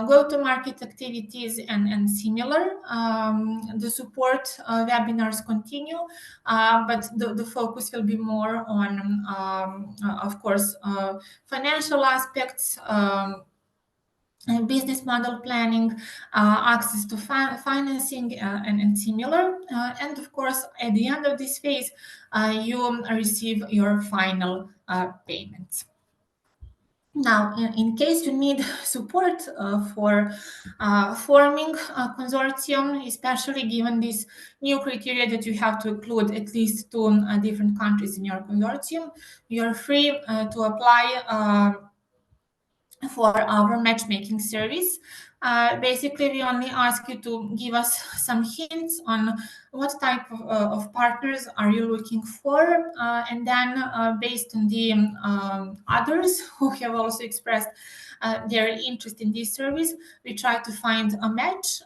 go-to-market activities, and similar. The support webinars continue, but the focus will be more on, of course, financial aspects, business model planning, access to financing, and similar. And of course, at the end of this phase, you receive your final payments. Now, in case you need support for forming a consortium, especially given this new criteria that you have to include at least 2 different countries in your consortium, you are free to apply for our matchmaking service. Basically, we only ask you to give us some hints on what type of partners are you looking for, and then based on the others who have also expressed their interest in this service, we try to find a match.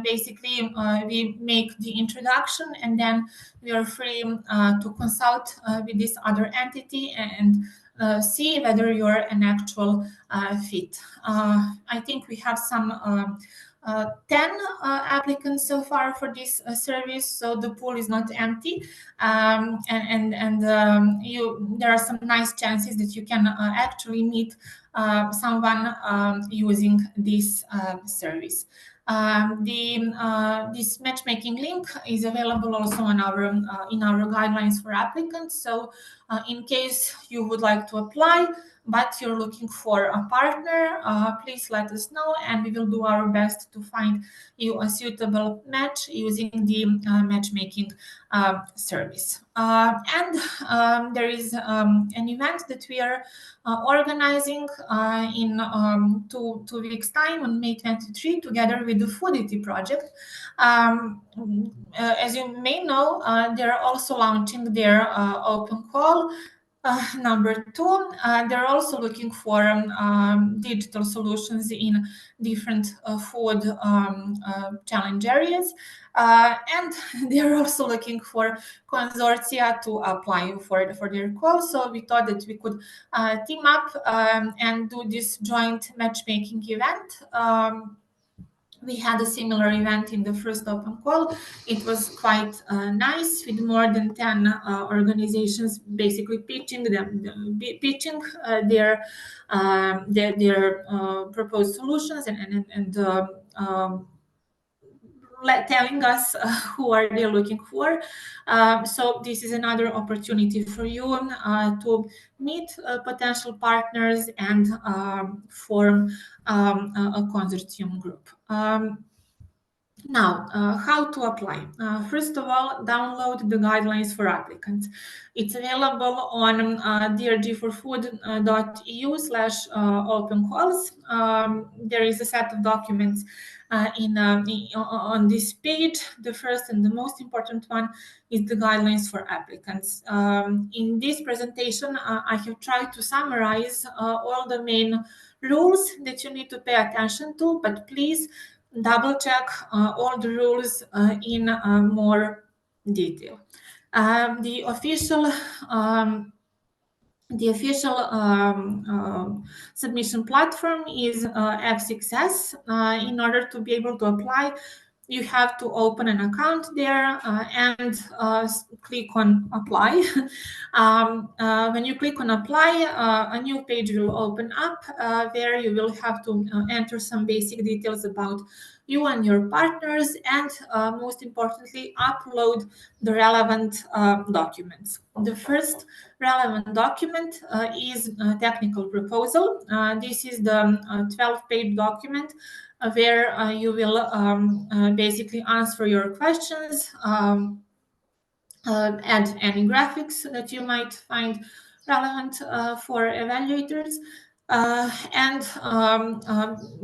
Basically, we make the introduction, and then we are free to consult with this other entity and see whether you're an actual fit. I think we have some 10 applicants so far for this service, so the pool is not empty, and there are some nice chances that you can actually meet someone using this service. This matchmaking link is available also on our in our guidelines for applicants. So in case you would like to apply, but you're looking for a partner, please let us know, and we will do our best to find you a suitable match using the matchmaking service. And there is an event that we are organizing in 2 weeks' time on May 23, together with the Foodity project. As you may know, they're also launching their open call number 2. They're also looking for digital solutions in different food challenge areas. And they're also looking for consortia to apply for their call. So we thought that we could team up and do this joint matchmaking event. We had a similar event in the first open call. It was quite nice, with more than 10 organizations basically pitching their proposed solutions and telling us who are they looking for. So this is another opportunity for you to meet potential partners and form a consortium group. Now, how to apply? First of all, download the guidelines for applicants. It's available on drg4food.eu/open calls. There is a set of documents on this page. The first and the most important one is the guidelines for applicants. In this presentation, I have tried to summarize all the main rules that you need to pay attention to, but please double check all the rules in more detail. The official submission platform is F6S. In order to be able to apply, you have to open an account there and click on apply. When you click on apply, a new page will open up where you will have to enter some basic details about you and your partners, and most importantly, upload the relevant documents. The first relevant document is a technical proposal. This is the 12-page document where you will basically answer your questions, add any graphics that you might find relevant for evaluators. And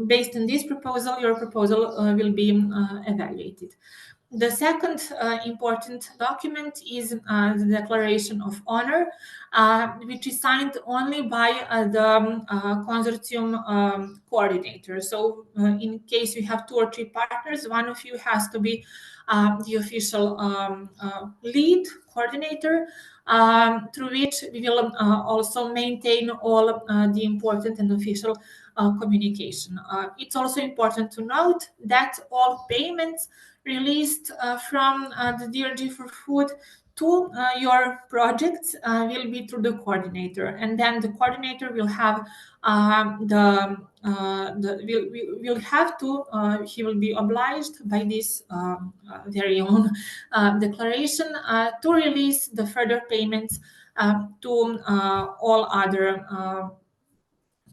based on this proposal, your proposal will be evaluated. The second important document is the Declaration of Honor, which is signed only by the consortium coordinator. So in case you have 2 or 3 partners, one of you has to be the official lead coordinator, through which we will also maintain all the important and official communication. It's also important to note that all payments released from the DRG4Food to your projects will be through the coordinator, and then the coordinator will have he will be obliged by this very own declaration to release the further payments to all other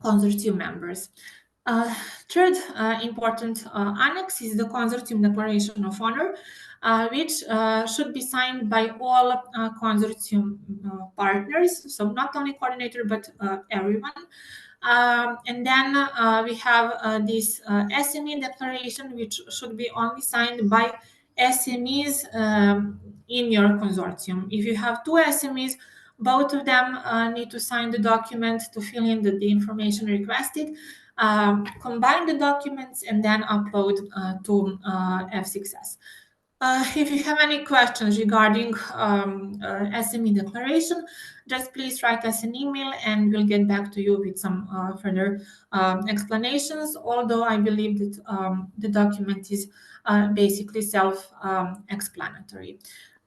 consortium members. Third important annex is the Consortium Declaration of Honor, which should be signed by all consortium partners, so not only coordinator, but everyone. And then we have this SME declaration, which should be only signed by SMEs in your consortium. If you have two SMEs, both of them need to sign the document to fill in the information requested, combine the documents, and then upload to F6S. If you have any questions regarding SME declaration, just please write us an email and we'll get back to you with some further explanations, although I believe that the document is basically self-explanatory.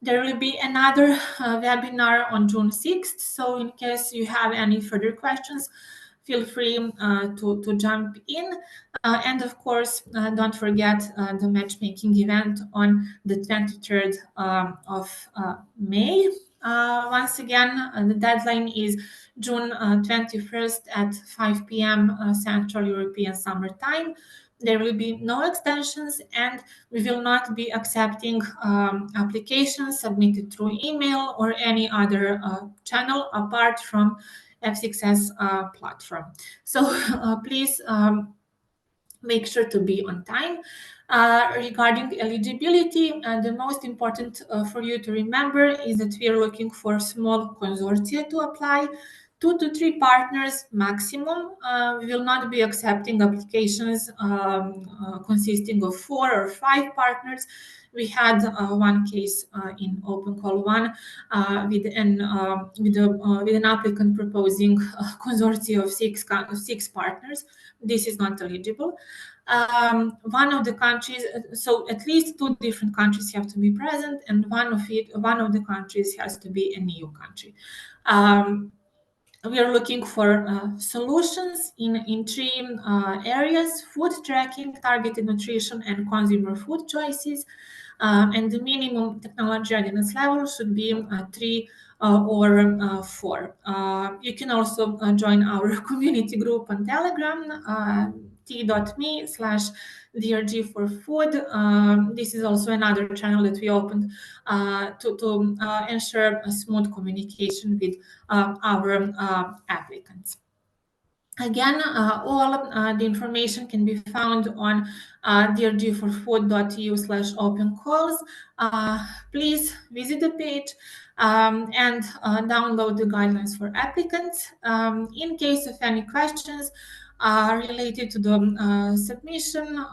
There will be another webinar on June 6th, so in case you have any further questions, feel free to jump in. And of course, don't forget the matchmaking event on the 23rd of May. Once again, the deadline is June 21st at 5 p.m. Central European Summer Time. There will be no extensions, and we will not be accepting applications submitted through email or any other channel apart from F6S platform. So please make sure to be on time. Regarding eligibility, the most important for you to remember is that we are looking for small consortia to apply, 2 to 3 partners maximum. We will not be accepting applications consisting of 4 or 5 partners. We had one case in Open Call 1 with an applicant proposing a consortium of 6 partners. This is not eligible. One of the countries, so at least 2 different countries have to be present, and one of the countries has to be an EU country. We are looking for solutions in 3 areas: food tracking, targeted nutrition, and consumer food choices. And the minimum technology readiness level should be 3 or 4. You can also join our community group on Telegram, t.me/DRG4FOOD. This is also another channel that we opened to ensure a smooth communication with our applicants. Again, all the information can be found on drg4food.eu/opencalls. Please visit the page and download the guidelines for applicants. In case of any questions related to the submission,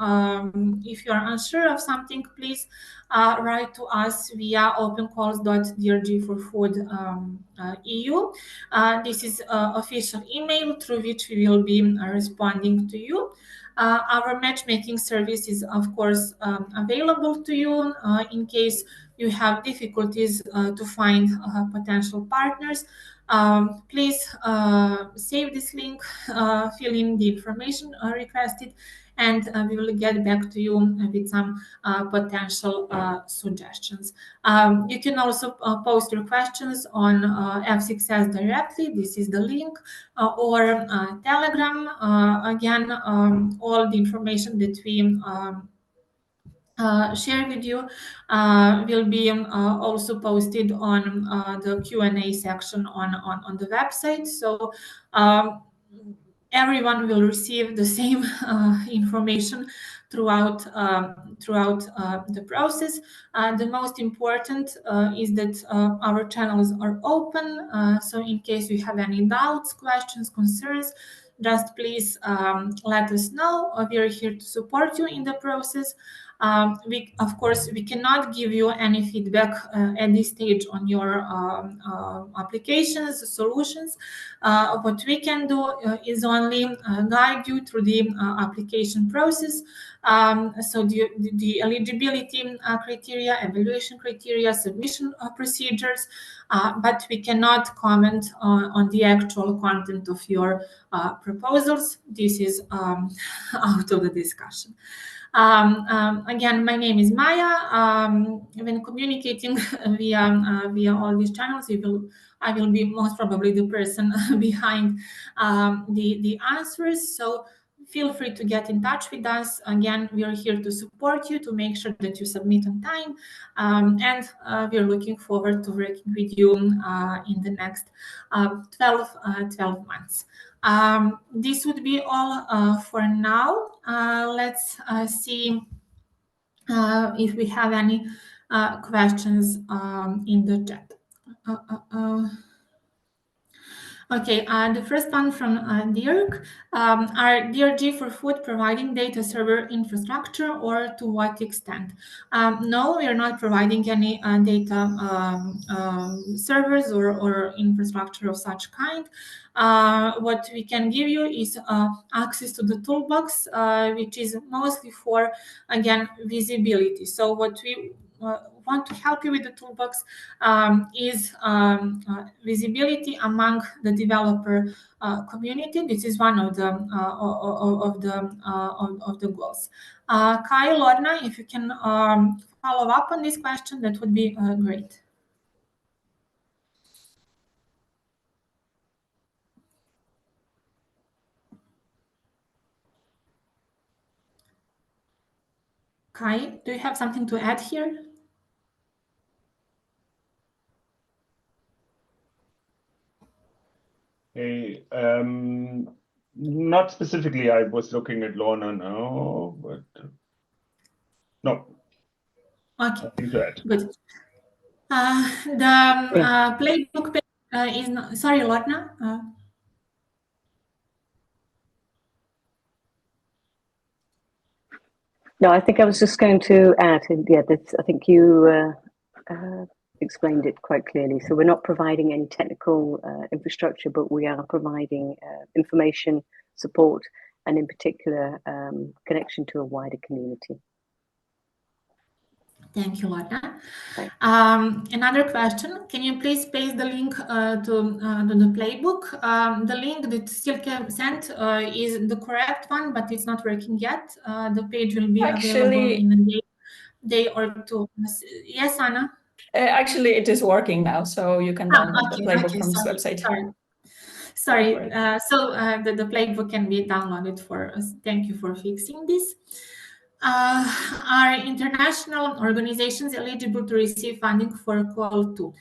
if you are unsure of something, please write to us via opencalls.drg4food.eu. This is official email through which we will be responding to you. Our matchmaking service is, of course, available to you in case you have difficulties to find potential partners. Please save this link, fill in the information requested, and we will get back to you with some potential suggestions. You can also post your questions on F6S directly. This is the link, or Telegram. Again, all the information that we share with you will be also posted on the Q&A section on the website. So everyone will receive the same information throughout the process. The most important is that our channels are open. So in case you have any doubts, questions, concerns, just please let us know. We are here to support you in the process. Of course, we cannot give you any feedback at this stage on your applications, solutions. What we can do is only guide you through the application process. So the eligibility criteria, evaluation criteria, submission procedures, but we cannot comment on the actual content of your proposals. This is out of the discussion. Again, my name is Maja. When communicating via all these channels, I will be most probably the person behind the answers. So feel free to get in touch with us. Again, we are here to support you, to make sure that you submit on time. And we are looking forward to working with you in the next 12 months. This would be all for now. Let's see if we have any questions in the chat. Okay, the first one from Dirk. Are DRG4FOOD providing data server infrastructure, or to what extent? No, we are not providing any data servers or infrastructure of such kind. What we can give you is access to the toolbox, which is mostly for, again, visibility. So what we want to help you with the toolbox is visibility among the developer community. This is one of the goals. Kai, Lorna, if you can follow up on this question, that would be great. Kai, do you have something to add here? Hey, not specifically. I was looking at Lorna now, but no. Okay, Nothing to add. good. The playbook is not, sorry, Lorna. No, I think I was just going to add, yeah, I think you explained it quite clearly. So we're not providing any technical infrastructure, but we are providing information, support, and in particular, connection to a wider community. Thank you, Lorna. Another question, can you please paste the link to the playbook? The link that Silke sent is the correct one, but it's not working yet. The page will be available in a day or two. Yes, Anna? Actually, it is working now, so you can download the playbook from this website. Sorry. So the playbook can be downloaded for us. Thank you for fixing this. Are international organizations eligible to receive funding for Call 2?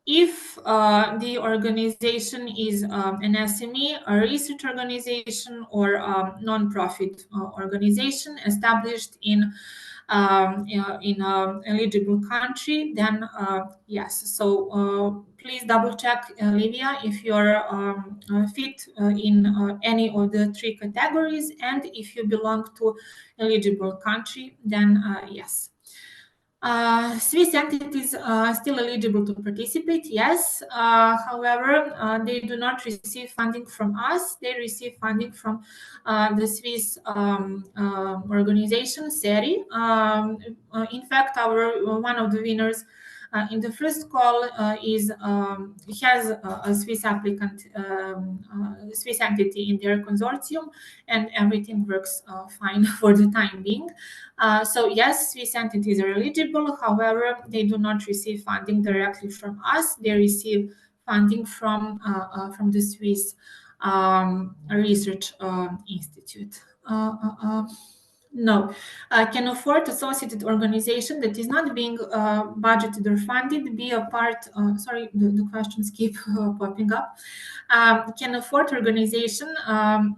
If the organization is an SME, a research organization, or a non-profit organization established in an eligible country, then yes. So please double check, Livia, if you're fit in any of the three categories, and if you belong to eligible country, then yes. Swiss entities are still eligible to participate, yes. However, they do not receive funding from us. They receive funding from the Swiss organization, SERI. In fact, one of the winners in the first call has a Swiss applicant, Swiss entity in their consortium, and everything works fine for the time being. So yes, Swiss entities are eligible. However, they do not receive funding directly from us. They receive funding from the Swiss Research Institute. No, can afford associated organization that is not being budgeted or funded be a part, sorry, the questions keep popping up. Can afford organization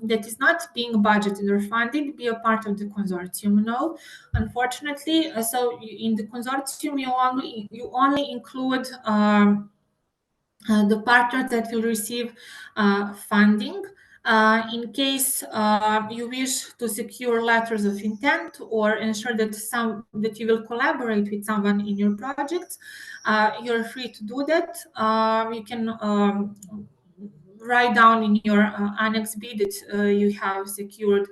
that is not being budgeted or funded be a part of the consortium? No, unfortunately. So in the consortium, you only include the partners that will receive funding. In case you wish to secure letters of intent or ensure that you will collaborate with someone in your project, you're free to do that. You can write down in your Annex B that you have secured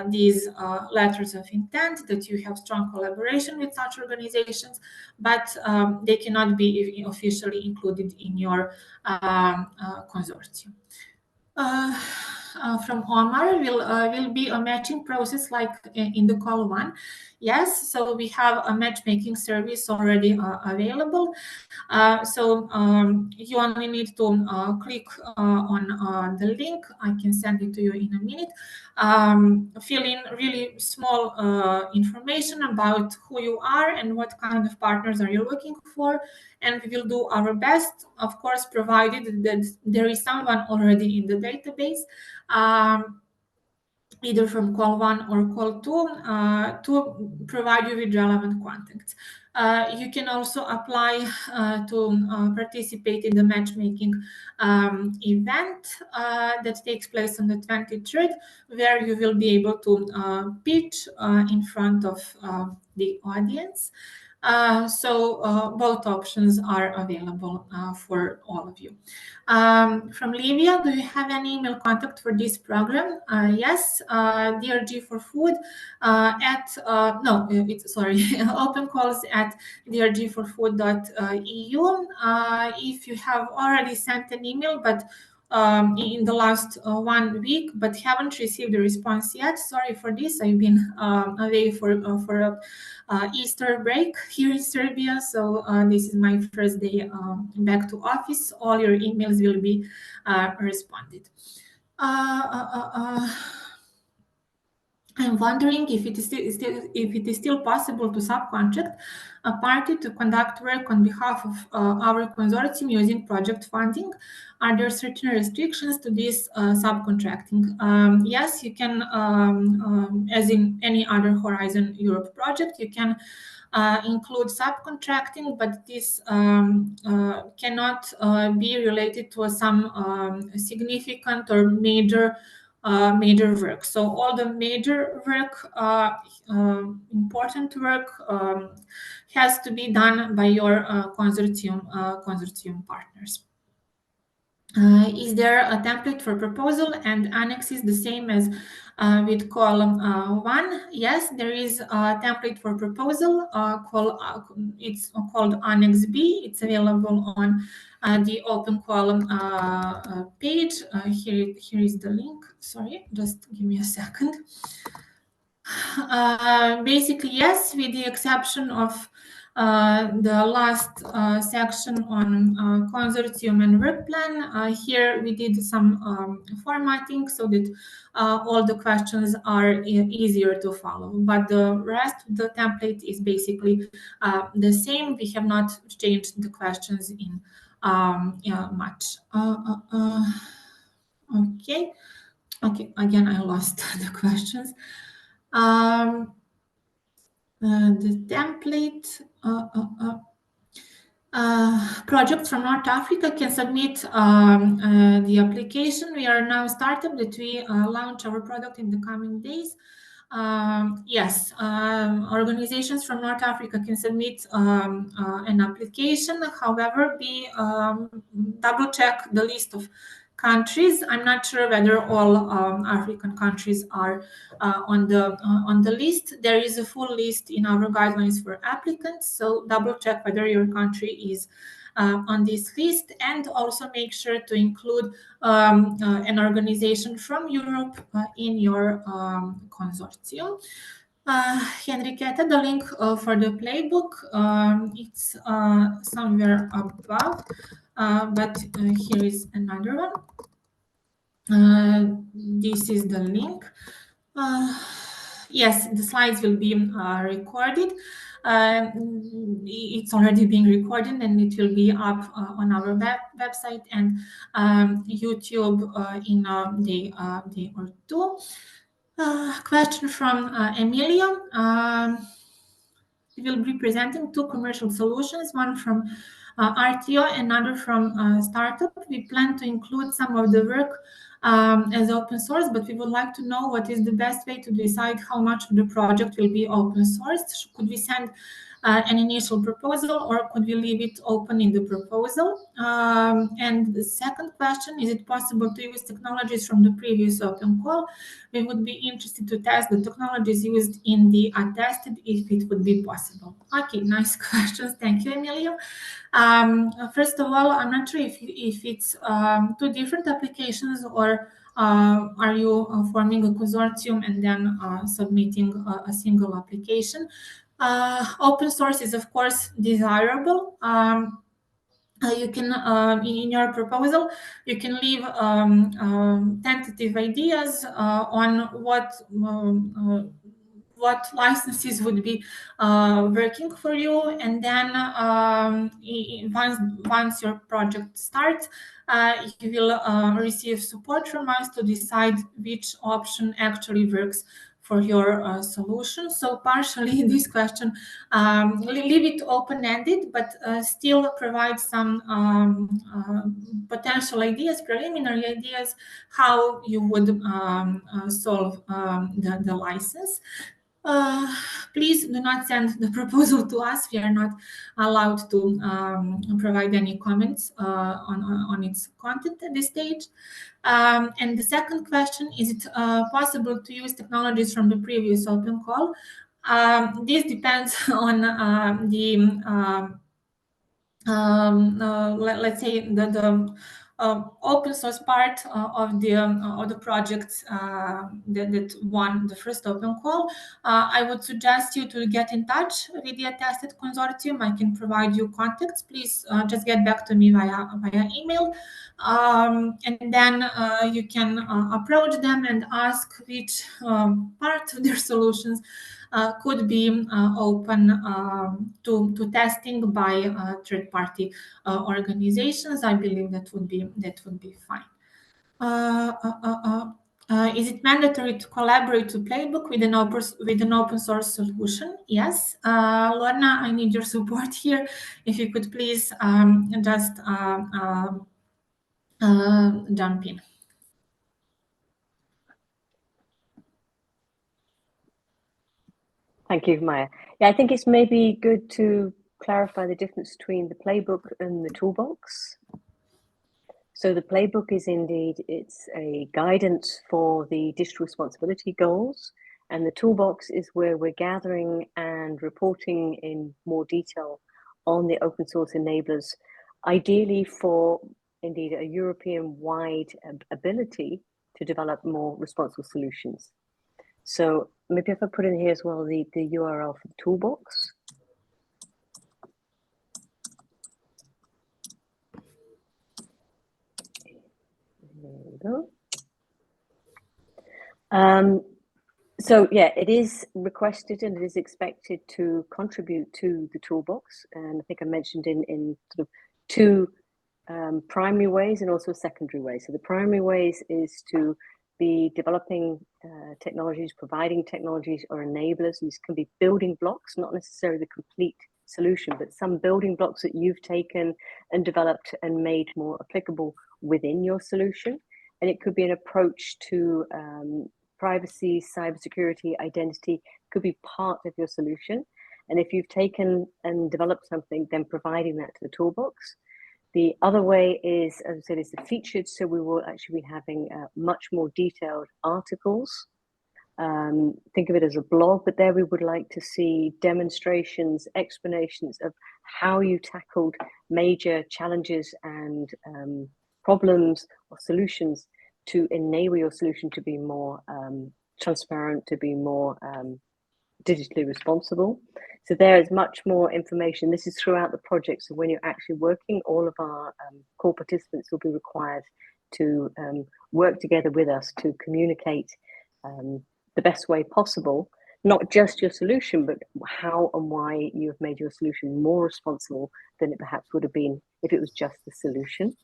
these letters of intent, that you have strong collaboration with such organizations, but they cannot be officially included in your consortium. From Omar, will be a matching process like in the call one. Yes, so we have a matchmaking service already available. You only need to click on the link. I can send it to you in a minute. Fill in really small information about who you are and what kind of partners are you looking for, and we will do our best, of course, provided that there is someone already in the database, either from call 1 or call 2, to provide you with relevant contacts. You can also apply to participate in the matchmaking event that takes place on the 23rd, where you will be able to pitch in front of the audience. Both options are available for all of you. From Livia, do you have any email contact for this program? Yes, DRG4FOOD opencalls@drg4food.eu. If you have already sent an email, but in the last 1 week, but haven't received a response yet, sorry for this. I've been away for Easter break here in Serbia, so this is my first day back to office. All your emails will be responded. I'm wondering if it is still possible to subcontract a party to conduct work on behalf of our consortium using project funding. Are there certain restrictions to this subcontracting? Yes, you can, as in any other Horizon Europe project, you can include subcontracting, but this cannot be related to some significant or major work. So all the major work, important work, has to be done by your consortium partners. Is there a template for proposal and annexes the same as with column 1? Yes, there is a template for proposal. It's called Annex B. It's available on the open column page. Here is the link. Sorry, just give me a second. Basically, yes, with the exception of the last section on consortium and work plan. Here we did some formatting so that all the questions are easier to follow, but the rest of the template is basically the same. We have not changed the questions in much. Okay, again, I lost the questions. The template, projects from North Africa can submit the application. We are now startup that we launch our product in the coming days. Yes, organizations from North Africa can submit an application. However, we double check the list of countries. I'm not sure whether all African countries are on the list. There is a full list in our guidelines for applicants, so double check whether your country is on this list, and also make sure to include an organization from Europe in your consortium. Henrietta, the link for the playbook, it's somewhere above, but here is another one. This is the link. Yes, the slides will be recorded. It's already being recorded, and it will be up on our website and YouTube in a day or two. Question from Emilio. We will be presenting 2 commercial solutions, one from RTO, another from startup. We plan to include some of the work as open source, but we would like to know what is the best way to decide how much of the project will be open sourced. Could we send an initial proposal, or could we leave it open in the proposal? And the second question, is it possible to use technologies from the previous open call? We would be interested to test the technologies used in the attested, if it would be possible. Okay, nice questions. Thank you, Emilio. First of all, I'm not sure if it's two different applications, or are you forming a consortium and then submitting a single application? Open source is, of course, desirable. You can, in your proposal, you can leave tentative ideas on what licenses would be working for you, and then once your project starts, you will receive support from us to decide which option actually works for your solution. So partially this question, leave it open-ended, but still provide some potential ideas, preliminary ideas, how you would solve the license. Please do not send the proposal to us. We are not allowed to provide any comments on its content at this stage. And the second question, is it possible to use technologies from the previous open call? This depends on let's say the open source part of the project that won the first open call. I would suggest you to get in touch with the attested consortium. I can provide you contacts. Please just get back to me via email, and then you can approach them and ask which part of their solutions could be open to testing by third-party organizations. I believe that would be fine. Is it mandatory to collaborate to Playbook with an open source solution? Yes. Lorna, I need your support here. If you could please just jump in. Thank you, Maja. Yeah, I think it's maybe good to clarify the difference between the playbook and the toolbox. So the playbook is indeed, it's a guidance for the digital responsibility goals, and the toolbox is where we're gathering and reporting in more detail on the open source enablers, ideally for indeed a European-wide ability to develop more responsible solutions. So maybe if I put in here as well the URL for the toolbox. There we go. So yeah, it is requested and it is expected to contribute to the toolbox. And I think I mentioned in sort of two primary ways and also a secondary way. So the primary ways is to be developing technologies, providing technologies or enablers. These can be building blocks, not necessarily the complete solution, but some building blocks that you've taken and developed and made more applicable within your solution. And it could be an approach to privacy, cybersecurity, identity, could be part of your solution. And if you've taken and developed something, then providing that to the toolbox. The other way is, as I said, is the featured. So we will actually be having much more detailed articles. Think of it as a blog, but there we would like to see demonstrations, explanations of how you tackled major challenges and problems or solutions to enable your solution to be more transparent, to be more digitally responsible. So there is much more information. This is throughout the project. So when you're actually working, all of our core participants will be required to work together with us to communicate the best way possible, not just your solution, but how and why you have made your solution more responsible than it perhaps would have been if it was just the solution.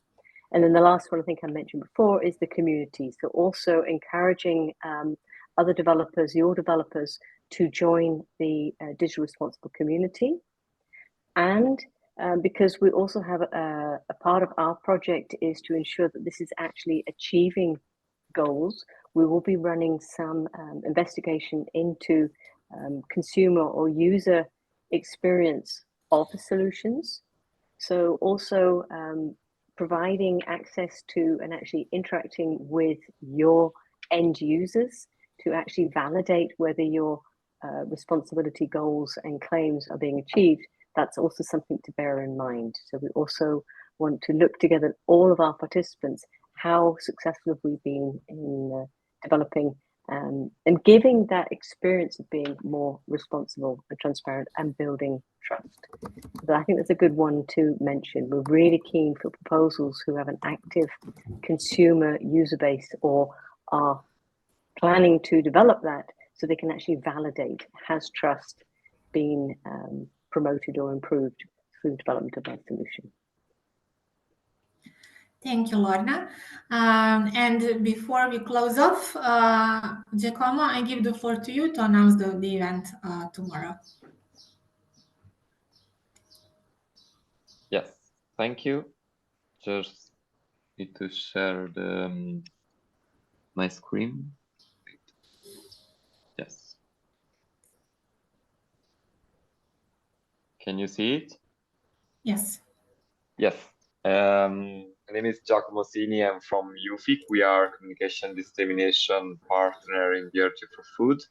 And then the last one I think I mentioned before is the community. So also encouraging other developers, your developers, to join the digital responsible community. And because we also have a part of our project is to ensure that this is actually achieving goals, we will be running some investigation into consumer or user experience of the solutions. So also providing access to and actually interacting with your end users to actually validate whether your responsibility goals and claims are being achieved. That's also something to bear in mind. So we also want to look together, all of our participants, how successful have we been in developing and giving that experience of being more responsible and transparent and building trust. But I think that's a good one to mention. We're really keen for proposals who have an active consumer user base or are planning to develop that, so they can actually validate, has trust been promoted or improved through the development of that solution. Thank you, Lorna. And before we close off, Giacomo, I give the floor to you to announce the event tomorrow. Yes, thank you. Just need to share the my screen. Yes. Can you see it? Yes. Yes. My name is Giacomo Sini. I'm from UFIC. We are communication dissemination partner in DRG4FOOD.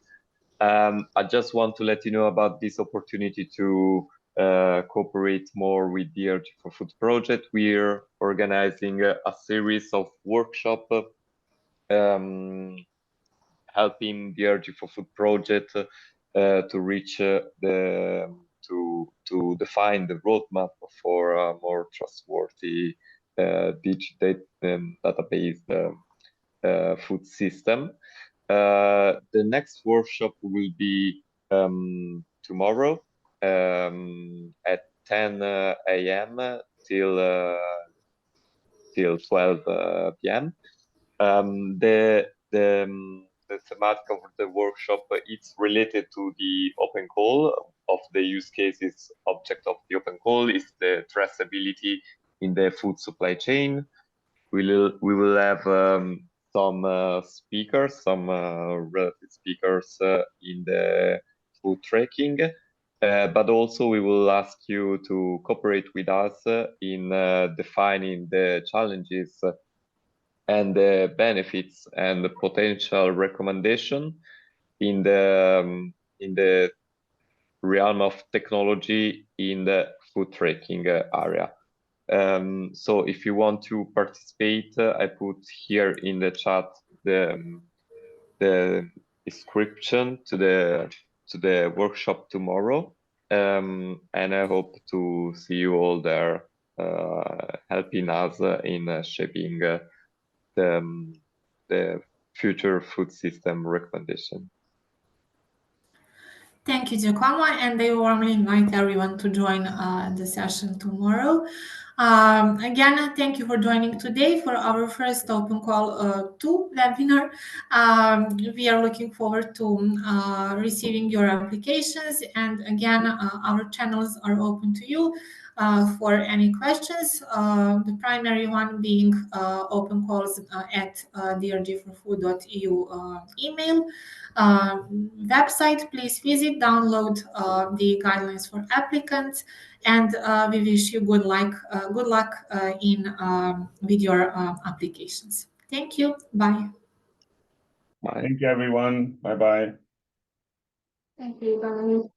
I just want to let you know about this opportunity to cooperate more with the DRG4FOOD project. We're organizing a series of workshops helping the DRG4FOOD project to reach to define the roadmap for a more trustworthy digital database food system. The next workshop will be tomorrow at 10 a.m. till 12 p.m. The thematic of the workshop it's related to the open call of the use cases. Object of the open call is the traceability in the food supply chain. We will have some speakers, some related speakers in the food tracking, but also we will ask you to cooperate with us in defining the challenges and the benefits and the potential recommendation in the realm of technology in the food tracking area. So if you want to participate, I put here in the chat the description to the workshop tomorrow, and I hope to see you all there, helping us in shaping the future food system recommendation. Thank you, Giacomo, and I warmly invite everyone to join the session tomorrow. Again, thank you for joining today for our first Open Call 2 webinar. We are looking forward to receiving your applications, and again, our channels are open to you for any questions. The primary one being open calls at drg4food.eu email. Website, please visit, download the guidelines for applicants, and we wish you good luck in with your applications. Thank you. Bye. Thank you, everyone. Bye bye. Thank you. Bye.